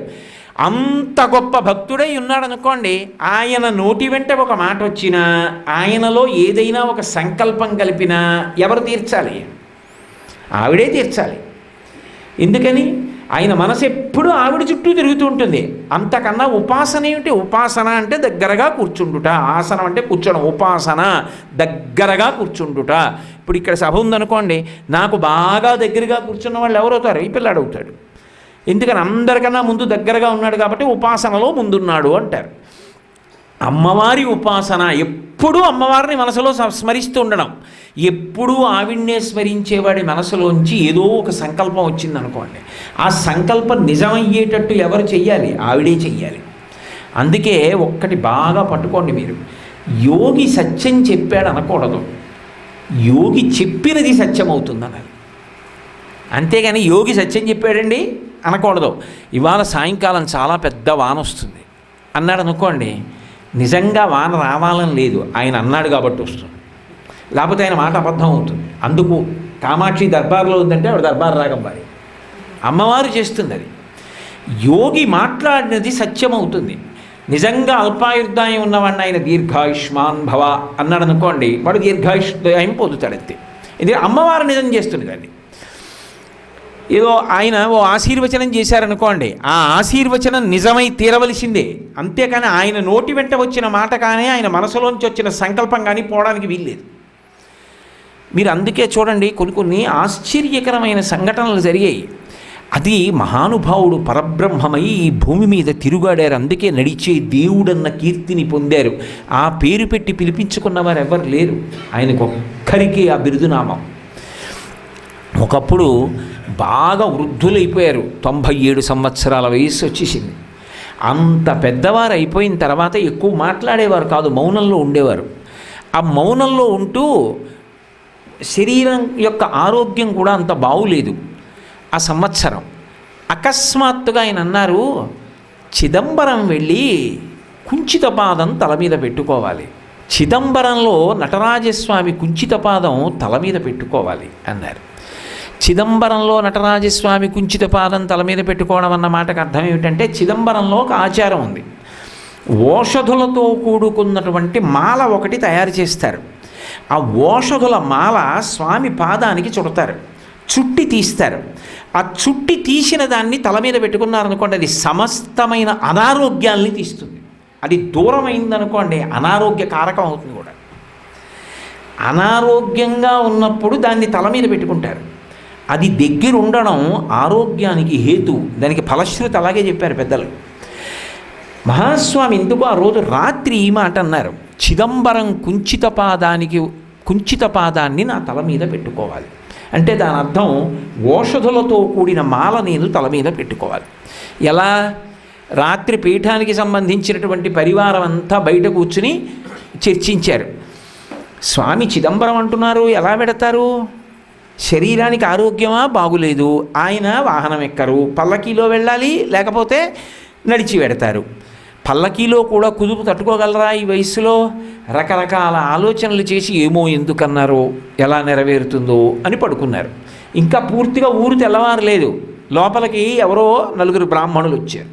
అంత గొప్ప భక్తుడై ఉన్నాడు అనుకోండి, ఆయన నోటి వెంట ఒక మాట వచ్చినా, ఆయనలో ఏదైనా ఒక సంకల్పం కలిపినా ఎవరు తీర్చాలి? ఆవిడే తీర్చాలి. ఎందుకని? ఆయన మనసు ఎప్పుడూ ఆవిడ చుట్టూ తిరుగుతూ ఉంటుంది. అంతకన్నా ఉపాసన ఏమిటి? ఉపాసన అంటే దగ్గరగా కూర్చుండుట. ఆసనం అంటే కూర్చోడం. ఉపాసన దగ్గరగా కూర్చుండుట. ఇప్పుడు ఇక్కడ సభ ఉందనుకోండి, నాకు బాగా దగ్గరగా కూర్చున్న వాళ్ళు ఎవరవుతారు? ఈ పిల్లాడు అవుతాడు. ఎందుకని? అందరికన్నా ముందు దగ్గరగా ఉన్నాడు కాబట్టి ఉపాసనలో ముందున్నాడు అంటారు. అమ్మవారి ఉపాసన ఎప్పుడూ అమ్మవారిని మనసులో స్మరిస్తూ ఉండడం. ఎప్పుడూ ఆవిడ్నే స్మరించేవాడి మనసులోంచి ఏదో ఒక సంకల్పం వచ్చిందనుకోండి, ఆ సంకల్పం నిజమయ్యేటట్టు ఎవరు చెయ్యాలి? ఆవిడే చెయ్యాలి. అందుకే ఒక్కటి బాగా పట్టుకోండి మీరు, యోగి సత్యం చెప్పాడు అనకూడదు, యోగి చెప్పినది సత్యం అవుతుందన్నారు. అంతేగాని యోగి సత్యం చెప్పాడండి అనకూడదు. ఇవాళ సాయంకాలం చాలా పెద్ద వాన వస్తుంది అన్నాడు అనుకోండి, నిజంగా వాన రావాలని లేదు, ఆయన అన్నాడు కాబట్టి వస్తుంది. లేకపోతే ఆయన మాట అబద్ధం అవుతుంది. అందుకు కామాక్షి దర్బార్లో ఉందంటే ఆవిడ దర్బార్ రాగం వారి అమ్మవారు చేస్తుంది. అది యోగి మాట్లాడినది సత్యం అవుతుంది. నిజంగా అల్పాయుర్దాయం ఉన్నవాడిని ఆయన దీర్ఘాయుష్మాన్ భవ అన్నాడు అనుకోండి, వాడు దీర్ఘాయుష్దాయం పొందుతాడు అంతే. ఇది అమ్మవారు నిజం చేస్తుంది. దాన్ని ఏదో ఆయన ఓ ఆశీర్వచనం చేశారనుకోండి, ఆ ఆశీర్వచనం నిజమై తీరవలసిందే. అంతేకాని ఆయన నోటి వెంట వచ్చిన మాట కానీ ఆయన మనసులోంచి వచ్చిన సంకల్పం కానీ పోవడానికి వీల్లేదు. మీరు అందుకే చూడండి, కొన్ని ఆశ్చర్యకరమైన సంఘటనలు జరిగాయి. అది మహానుభావుడు పరబ్రహ్మమై ఈ భూమి మీద తిరుగాడారు. అందుకే నడిచే దేవుడన్న కీర్తిని పొందారు. ఆ పేరు పెట్టి పిలిపించుకున్న వారు ఎవరు లేరు. ఆయనకు ఒక్కరికే ఆ బిరుదునామం. ఒకప్పుడు బాగా వృద్ధులైపోయారు, 97 సంవత్సరాల వయస్సు వచ్చేసింది. అంత పెద్దవారు అయిపోయిన తర్వాత ఎక్కువ మాట్లాడేవారు కాదు, మౌనంలో ఉండేవారు. ఆ మౌనంలో ఉంటూ శరీరం యొక్క ఆరోగ్యం కూడా అంత బాగులేదు. ఆ సంవత్సరం అకస్మాత్తుగా ఆయన అన్నారు, చిదంబరం వెళ్ళి కుంచిత పాదం తల మీద పెట్టుకోవాలి, చిదంబరంలో నటరాజస్వామి కుంచిత పాదం తల మీద పెట్టుకోవాలి అన్నారు. చిదంబరంలో నటరాజస్వామి కుంచిత పాదం తల మీద పెట్టుకోవడం అన్న మాటకు అర్థం ఏమిటంటే, చిదంబరంలో ఒక ఆచారం ఉంది. ఓషధులతో కూడుకున్నటువంటి మాల ఒకటి తయారు చేస్తారు. ఆ ఓషధుల మాల స్వామి పాదానికి చుడతారు, చుట్టి తీస్తారు. ఆ చుట్టి తీసిన దాన్ని తల మీద పెట్టుకున్నారనుకోండి, అది సమస్తమైన అనారోగ్యాల్ని తీస్తుంది. అది దూరమైందనుకోండి, అనారోగ్య కారకం అవుతుంది కూడా. అనారోగ్యంగా ఉన్నప్పుడు దాన్ని తల మీద పెట్టుకుంటారు. అది దగ్గర ఉండడం ఆరోగ్యానికి హేతు. దానికి ఫలశ్రుతి అలాగే చెప్పారు పెద్దలు. మహాస్వామి ఎందుకు ఆ రోజు రాత్రి ఈ మాట అన్నారు, చిదంబరం కుంచిత పాదాన్ని నా తల మీద పెట్టుకోవాలి అంటే దాని అర్థం ఓషధులతో కూడిన మాల నేను తల మీద పెట్టుకోవాలి. ఎలా? రాత్రి పీఠానికి సంబంధించినటువంటి పరివారం అంతా బయట కూర్చుని చర్చించారు. స్వామి చిదంబరం అంటున్నారు, ఎలా పెడతారు? శరీరానికి ఆరోగ్యమా? బాగులేదు. ఆయన వాహనం ఎక్కరు, పల్లకీలో వెళ్ళాలి, లేకపోతే నడిచి పెడతారు. పల్లకీలో కూడా కుదుపు తట్టుకోగలరా ఈ వయస్సులో? రకరకాల ఆలోచనలు చేసి ఏమో ఎందుకన్నారో, ఎలా నెరవేరుతుందో అని పడుకున్నారు. ఇంకా పూర్తిగా ఊరు తెల్లవారలేదు. లోపలికి ఎవరో 4 బ్రాహ్మణులు వచ్చారు.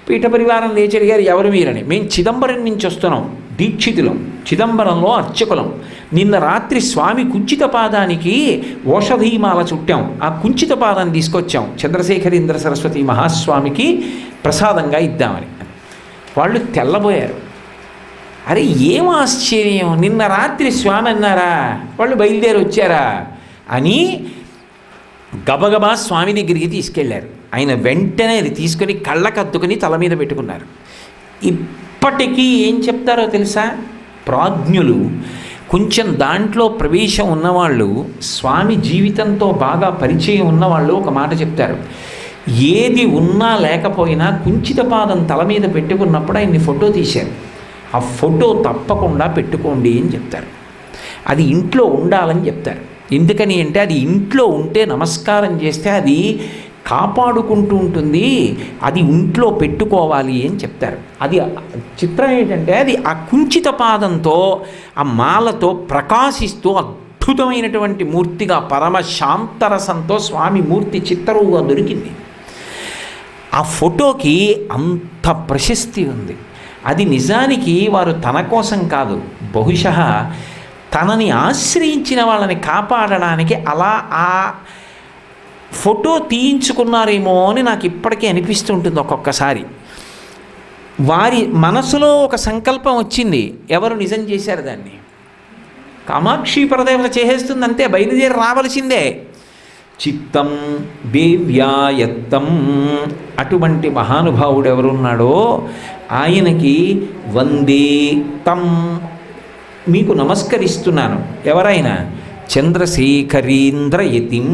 పీఠ పరివారం లేచి అడిగారు, ఎవరు మీరని. మేము చిదంబరం నుంచి వస్తున్నాం, దీక్షితులం, చిదంబరంలో అర్చకులం. నిన్న రాత్రి స్వామి కుంచిత పాదానికి ఓషధీమాల చుట్టాం, ఆ కుంచిత పాదాన్ని తీసుకొచ్చాం, చంద్రశేఖరేంద్ర సరస్వతి మహాస్వామికి ప్రసాదంగా ఇద్దామని. వాళ్ళు తెల్లబోయారు. అరే ఏం ఆశ్చర్యం, నిన్న రాత్రి స్వామి అన్నారా, వాళ్ళు బయలుదేరి వచ్చారా అని గబగబా స్వామి దగ్గరికి తీసుకెళ్లారు. ఆయన వెంటనే అది తీసుకొని కళ్ళకద్దుకొని తల మీద పెట్టుకున్నారు. ఇప్పటికీ ఏం చెప్తారో తెలుసా? ప్రాజ్ఞులు, కొంచెం దాంట్లో ప్రవేశం ఉన్నవాళ్ళు, స్వామి జీవితంతో బాగా పరిచయం ఉన్నవాళ్ళు ఒక మాట చెప్తారు. ఏది ఉన్నా లేకపోయినా కుంచిత పాదం తల మీద పెట్టుకున్నప్పుడు ఆయన్ని ఫోటో తీశారు. ఆ ఫోటో తప్పకుండా పెట్టుకోండి అని చెప్తారు. అది ఇంట్లో ఉండాలని చెప్తారు. ఎందుకని అంటే అది ఇంట్లో ఉంటే నమస్కారం చేస్తే అది కాపాడుకుంటూ ఉంటుంది, అది ఇంట్లో పెట్టుకోవాలి అని చెప్తారు. అది చిత్రం ఏంటంటే అది ఆ కుంచిత పాదంతో ఆ మాలతో ప్రకాశిస్తూ అద్భుతమైనటువంటి మూర్తిగా పరమ శాంతరసంతో స్వామి మూర్తి చిత్తరువుగా దొరికింది. ఆ ఫోటోకి అంత ప్రశస్తి ఉంది. అది నిజానికి వారు తన కోసం కాదు, బహుశः తనని ఆశ్రయించిన వాళ్ళని కాపాడడానికి అలా ఆ ఫోటో తీయించుకున్నారేమో అని నాకు ఇప్పటికీ అనిపిస్తుంటుంది ఒక్కొక్కసారి. వారి మనసులో ఒక సంకల్పం వచ్చింది, ఎవరు నిజం చేశారు దాన్ని? కామాక్షి పరదేవత చేసేస్తుంది అంతే, బయలుదేరి రావలసిందే. చిత్తం దేవ్యాయత్తం, అటువంటి మహానుభావుడు ఎవరున్నాడో ఆయనకి వందే తం, మీకు నమస్కరిస్తున్నాను. ఎవరైనా చంద్రశేఖరీంద్రయతిం,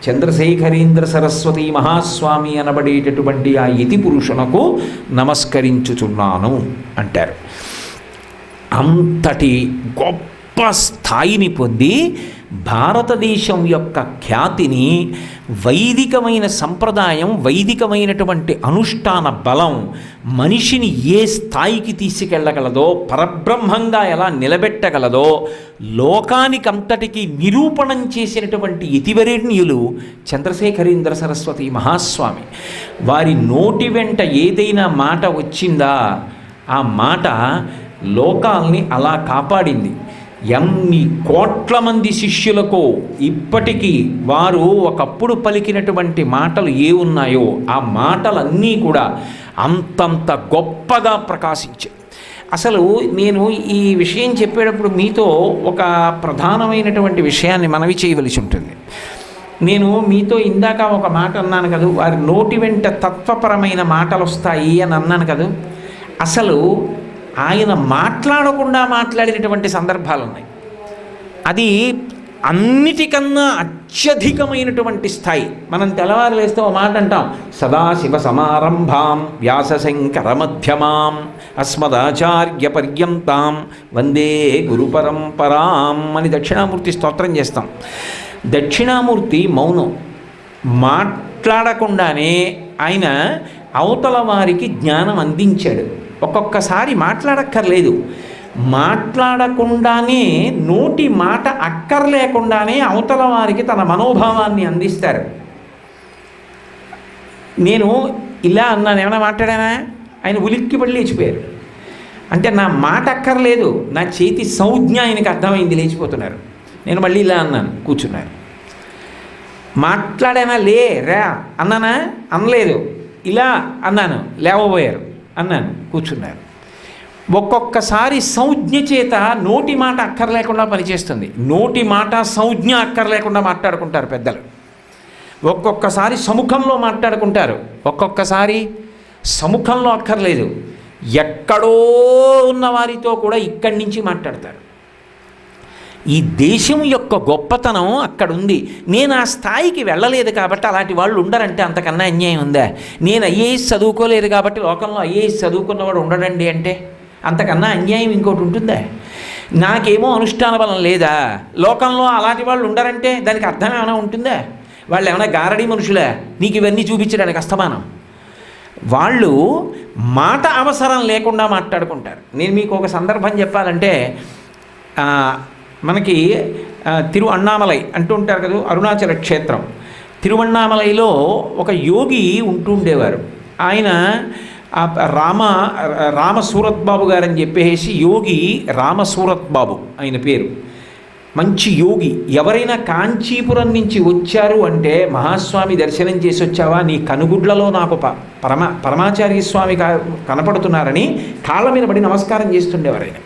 చంద్రశేఖరీంద్ర సరస్వతి మహాస్వామి అనబడేటటువంటి ఆ యతి పురుషునకు నమస్కరించుచున్నాను అంటారు. అంతటి గొప్ప స్థాయిని పొంది భారతదేశం యొక్క ఖ్యాతిని, వైదికమైన సంప్రదాయం, వైదికమైనటువంటి అనుష్ఠాన బలం మనిషిని ఏ స్థాయికి తీసుకెళ్ళగలదో, పరబ్రహ్మంగా ఎలా నిలబెట్టగలదో లోకానికంతటికీ నిరూపణం చేసినటువంటి యతివరేణ్యులు చంద్రశేఖరీంద్ర సరస్వతి మహాస్వామి. వారి నోటి వెంట ఏదైనా మాట వచ్చిందా, ఆ మాట లోకాల్ని అలా కాపాడింది. ఎన్ని కోట్ల మంది శిష్యులకు ఇప్పటికీ వారు ఒకప్పుడు పలికినటువంటి మాటలు ఏ ఉన్నాయో ఆ మాటలన్నీ కూడా అంతంత గొప్పగా ప్రకాశించాయి. అసలు నేను ఈ విషయం చెప్పేటప్పుడు మీతో ఒక ప్రధానమైనటువంటి విషయాన్ని మనవి చేయవలసి ఉంటుంది. నేను మీతో ఇందాక ఒక మాట అన్నాను కదా, వారి నోటి వెంట తత్వపరమైన మాటలు వస్తాయి అని అన్నాను కదా. అసలు ఆయన మాట్లాడకుండా మాట్లాడినటువంటి సందర్భాలు ఉన్నాయి. అది అన్నిటికన్నా అత్యధికమైనటువంటి స్థాయి. మనం తెల్లవారు వేస్తే ఒక మాట అంటాం, సదాశివ సమారంభాం వ్యాసశంకర మధ్యమాం అస్మదాచార్య పర్యంతాం వందే గురు పరంపరాం అని దక్షిణామూర్తి స్తోత్రం చేస్తాం. దక్షిణామూర్తి మౌనం, మాట్లాడకుండానే ఆయన అవతల వారికి జ్ఞానం అందించాడు. ఒక్కొక్కసారి మాట్లాడక్కర్లేదు, మాట్లాడకుండానే నోటి మాట అక్కర్లేకుండానే అవతల వారికి తన మనోభావాన్ని అందిస్తారు. నేను ఇలా అన్నాను, ఏమైనా మాట్లాడానా? ఆయన ఉలిక్కిపడి లేచిపోయారు. అంటే నా మాట అక్కర్లేదు, నా చేతి సంజ్ఞ ఆయనకి అర్థమైంది, లేచిపోతున్నారు. నేను మళ్ళీ ఇలా అన్నాను, కూర్చున్నారు. మాట్లాడానా? లే రా అన్నానా? అనలేదు. ఇలా అన్నాను, లేవబోయారు. అన్నాను, కూర్చున్నారు. ఒక్కొక్కసారి సంజ్ఞ చేత నోటి మాట అక్కర్లేకుండా పనిచేస్తుంది. నోటి మాట సంజ్ఞ అక్కర్లేకుండా మాట్లాడుకుంటారు పెద్దలు. ఒక్కొక్కసారి సముఖంలో మాట్లాడుకుంటారు, ఒక్కొక్కసారి సముఖంలో అక్కర్లేదు, ఎక్కడో ఉన్న వారితో కూడా ఇక్కడి నుంచి మాట్లాడతారు. ఈ దేశం యొక్క గొప్పతనం అక్కడుంది. నేను ఆ స్థాయికి వెళ్ళలేదు కాబట్టి అలాంటి వాళ్ళు ఉండరంటే అంతకన్నా అన్యాయం ఉందా? నేను ఐఏఎస్ చదువుకోలేదు కాబట్టి లోకంలో ఐఏఎస్ చదువుకున్నవాడు ఉండడండి అంటే అంతకన్నా అన్యాయం ఇంకోటి ఉంటుందా? నాకేమో అనుష్ఠాన బలం లేదా, లోకంలో అలాంటి వాళ్ళు ఉండరంటే దానికి అర్థం ఏమైనా ఉంటుందా? వాళ్ళు ఏమైనా గారడీ మనుషులే నీకు ఇవన్నీ చూపించడానికి అస్తమానం? వాళ్ళు మాట అవసరం లేకుండా మాట్లాడుకుంటారు. నేను మీకు ఒక సందర్భం చెప్పాలంటే, మనకి తిరువణ్ణామలై అంటూ ఉంటారు కదా, అరుణాచల క్షేత్రం. తిరువణ్ణామలైలో ఒక యోగి ఉంటూ ఉండేవారు. ఆయన రామసూరత్ బాబు గారని చెప్పేసి యోగి రామసూరత్ బాబు ఆయన పేరు. మంచి యోగి. ఎవరైనా కాంచీపురం నుంచి వచ్చారు అంటే, మహాస్వామి దర్శనం చేసి వచ్చావా, నీ కనుగుడ్లలో నాకు పరమాచార్య స్వామి కనపడుతున్నారని కాళ్ళ మీద పడి నమస్కారం చేస్తుండేవారు ఆయన.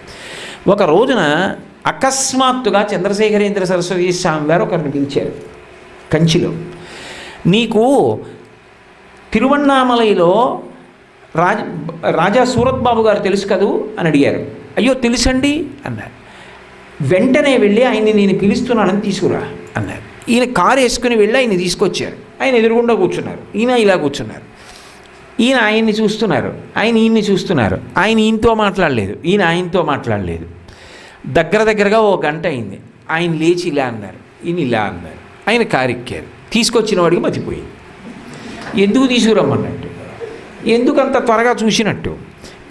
ఒక రోజున అకస్మాత్తుగా చంద్రశేఖరేంద్ర సరస్వతి స్వామి వారు ఒకరిని పిలిచారు కంచిలో. నీకు తిరువణ్ణామలైలో రాజా సూరత్ బాబు గారు తెలుసు కదూ అని అడిగారు. అయ్యో తెలుసండి అన్నారు. వెంటనే వెళ్ళి ఆయన్ని నేను పిలుస్తున్నానని తీసుకురా అన్నారు. ఈయన కారు వేసుకుని వెళ్ళి ఆయన్ని తీసుకొచ్చారు. ఆయన ఎదురుగుండా కూర్చున్నారు, ఈయన ఇలా కూర్చున్నారు. ఈయన ఆయన్ని చూస్తున్నారు, ఆయన ఈయన్ని చూస్తున్నారు. ఆయన ఈయనతో మాట్లాడలేదు, ఈయన ఆయనతో మాట్లాడలేదు. దగ్గరగా ఓ గంట అయింది. ఆయన లేచి ఇలా అన్నారు, ఈయన ఇలా అన్నారు. ఆయన కారు ఎక్కారు. తీసుకొచ్చిన వాడికి మతిపోయింది. ఎందుకు తీసుకురమ్మన్నట్టు, ఎందుకంత త్వరగా చూసినట్టు.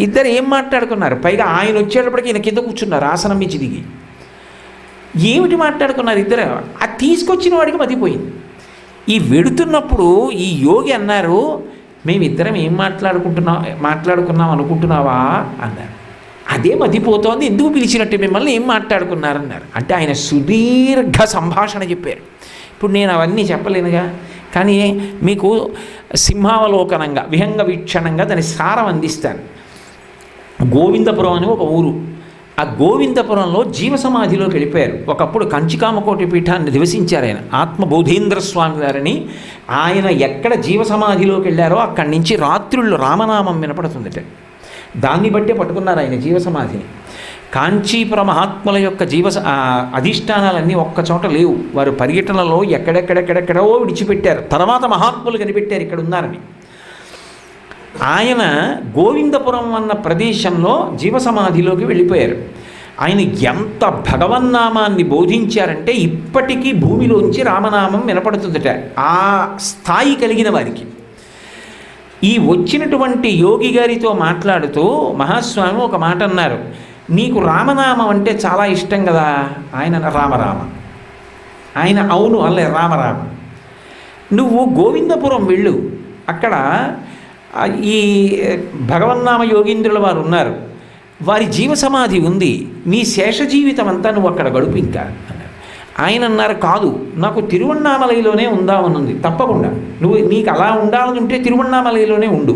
ఇద్దరు ఏం మాట్లాడుకున్నారు? పైగా ఆయన వచ్చేటప్పటికి ఈయన కింద కూర్చున్నారు, ఆసనం మించి దిగి. ఏమిటి మాట్లాడుకున్నారు ఇద్దరు? ఆ తీసుకొచ్చిన వాడికి మతిపోయింది. ఈ వెడుతున్నప్పుడు ఈ యోగి అన్నారు, మేమిద్దరం ఏం మాట్లాడుకున్నాం అనుకుంటున్నావా అన్నారు. అదే మతిపోతోంది, ఎందుకు పిలిచినట్టు మిమ్మల్ని ఏం మాట్లాడుకున్నారన్నారు. అంటే ఆయన సుదీర్ఘ సంభాషణ చెప్పారు. ఇప్పుడు నేను అవన్నీ చెప్పలేనుగా, కానీ మీకు సింహావలోకనంగా విహంగ వీక్షణంగా దాని సారం అందిస్తాను. గోవిందపురం అని ఒక ఊరు. ఆ గోవిందపురంలో జీవసమాధిలోకి వెళ్ళిపోయారు. ఒకప్పుడు కంచికామకోటి పీఠాన్ని నివసించారు ఆయన, ఆత్మబోధేంద్ర స్వామి వారిని. ఆయన ఎక్కడ జీవసమాధిలోకి వెళ్ళారో అక్కడి నుంచి రాత్రుళ్ళు రామనామం వినపడుతుందట. దాన్ని బట్టే పట్టుకున్నారు ఆయన జీవసమాధిని. కాంచీపుర మహాత్ముల యొక్క అధిష్టానాలన్నీ ఒక్కచోట లేవు. వారు పర్యటనలో ఎక్కడెక్కడెక్కడెక్కడో విడిచిపెట్టారు. తర్వాత మహాత్ములు కనిపెట్టారు ఇక్కడ ఉన్నారని. ఆయన గోవిందపురం అన్న ప్రదేశంలో జీవసమాధిలోకి వెళ్ళిపోయారు. ఆయన ఎంత భగవన్నామాన్ని బోధించారంటే ఇప్పటికీ భూమిలోంచి రామనామం వినపడుతుందట ఆ స్థాయి కలిగిన వారికి. ఈ వచ్చినటువంటి యోగి గారితో మాట్లాడుతూ మహాస్వామి ఒక మాట అన్నారు, నీకు రామనామం అంటే చాలా ఇష్టం కదా. ఆయన రామరామ. ఆయన అవును అల్లే రామరామ. నువ్వు గోవిందపురం వెళ్ళు, అక్కడ ఈ భగవన్నామ యోగీంద్రుల వారు ఉన్నారు, వారి జీవసమాధి ఉంది, నీ శేష జీవితం అంతా నువ్వు అక్కడ గడుపు ఇంకా అన్నారు. ఆయన అన్నారు, కాదు నాకు తిరువణ్ణామలైలోనే ఉందామనుంది, తప్పకుండా నీకు అలా ఉండాలనుంటే తిరువణ్ణామలైలోనే ఉండు.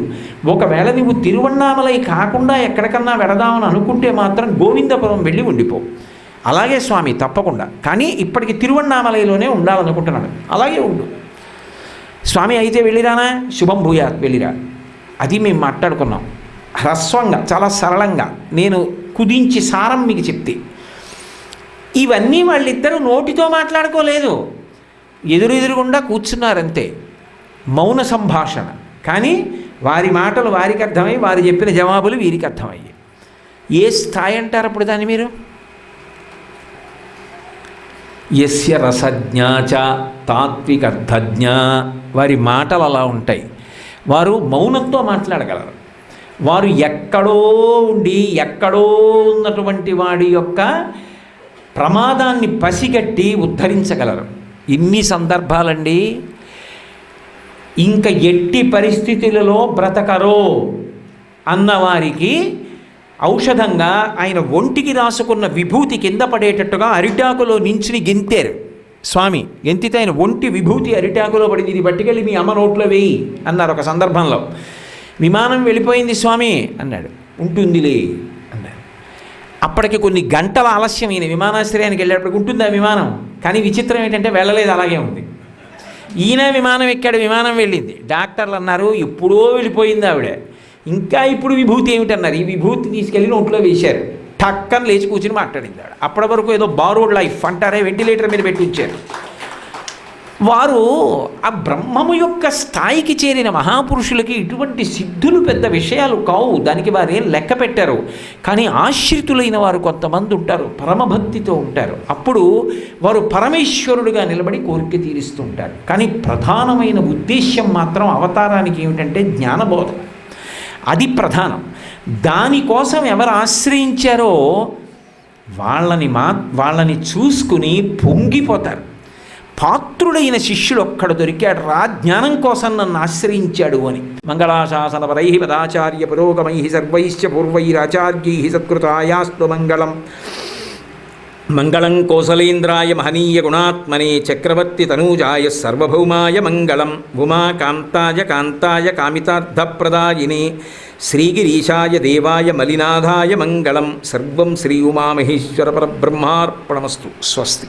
ఒకవేళ నువ్వు తిరువణ్ణామలై కాకుండా ఎక్కడికన్నా వెడదామని అనుకుంటే మాత్రం గోవిందపురం వెళ్ళి ఉండిపో. అలాగే స్వామి తప్పకుండా, కానీ ఇప్పటికి తిరువణ్ణామలైలోనే ఉండాలనుకుంటున్నాను. అలాగే ఉండు స్వామి. అయితే వెళ్ళిరానా? శుభం భూయాత్, వెళ్ళిరా. అది మేము మాట్లాడుకున్నాం హ్రస్వంగా, చాలా సరళంగా. నేను కుదించి సారం మీకు చెప్తే, ఇవన్నీ వాళ్ళిద్దరూ నోటితో మాట్లాడుకోలేదు, ఎదురెదురుగుండా కూర్చున్నారంతే, మౌన సంభాషణ. కానీ వారి మాటలు వారికి అర్థమై, వారు చెప్పిన జవాబులు వీరికి అర్థమయ్యాయి. ఏ స్థాయి అంటారు అప్పుడు దాన్ని మీరు? యస్య రసజ్ఞాచ తాత్వికర్థజ్ఞ. వారి మాటలు అలా ఉంటాయి. వారు మౌనంతో మాట్లాడగలరు. వారు ఎక్కడో ఉండి ఎక్కడో ఉన్నటువంటి వాడి యొక్క ప్రమాదాన్ని పసిగట్టి ఉద్ధరించగలరు. ఇన్ని సందర్భాలండి. ఇంకా ఎట్టి పరిస్థితులలో బ్రతకరో అన్నవారికి ఔషధంగా ఆయన ఒంటికి రాసుకున్న విభూతి కింద పడేటట్టుగా అరిటాకులో నించుని గెంతారు స్వామి. గెంతితే ఆయన ఒంటి విభూతి అరిటాకులో పడింది, ఇది పట్టుకెళ్ళి మీ అమ్మ నోట్లో వేయి అన్నారు ఒక సందర్భంలో. విమానం వెళ్ళిపోయింది స్వామి అన్నాడు. ఉంటుందిలే అన్నాడు. అప్పటికి కొన్ని గంటల ఆలస్యం. ఈయన విమానాశ్రయానికి వెళ్ళేటప్పటికి ఉంటుందా విమానం? కానీ విచిత్రం ఏంటంటే వెళ్ళలేదు, అలాగే ఉంది. ఈయన విమానం ఎక్కాడు, విమానం వెళ్ళింది. డాక్టర్లు అన్నారు ఎప్పుడో వెళ్ళిపోయింది ఆవిడ, ఇంకా ఇప్పుడు విభూతి ఏమిటన్నారు. ఈ విభూతి తీసుకెళ్ళి నోట్లో వేశారు. టక్కని లేచి కూర్చుని మాట్లాడింది ఆవిడ. అప్పటి వరకు ఏదో బారోడ్ లైఫ్ అంటారే, వెంటిలేటర్ మీద పెట్టి ఉంచారు. వారు ఆ బ్రహ్మము యొక్క స్థాయికి చేరిన మహాపురుషులకి ఇటువంటి సిద్ధులు పెద్ద విషయాలు కావు, దానికి వారేం లెక్క పెట్టారు. కానీ ఆశ్రితులైన వారు కొంతమంది ఉంటారు, పరమభక్తితో ఉంటారు. అప్పుడు వారు పరమేశ్వరుడుగా నిలబడి కోరిక తీరుస్తూ ఉంటారు. కానీ ప్రధానమైన ఉద్దేశ్యం మాత్రం అవతారానికి ఏమిటంటే జ్ఞానబోధ. అది ప్రధానం. దానికోసం ఎవరు ఆశ్రయించారో వాళ్ళని చూసుకుని పొంగిపోతారు. పాత్రుడైన శిష్యుడు ఒక్కడు దొరికాడు రా, జ్ఞానం కోసం నన్ను ఆశ్రయించాడు అని. మంగళాశాసన పరై పదాచార్య పురోగమై సర్వైశ్చ పూర్వైరాచార్యై సత్కృతాయాస్తు మంగళం. మంగళం కోసలేంద్రాయ మహనీయ గుణాత్మనే చక్రవర్తి తనూజాయ సర్వభౌమాయ మంగళం. ఉమాకాంతాయ కాంతాయ కామితార్థప్రదాయినే శ్రీగిరీశాయ దేవాయ మలినాథాయ మంగళం. సర్వం శ్రీ ఉమామహేశ్వర పరబ్రహ్మార్పణమస్తు. స్వస్తి.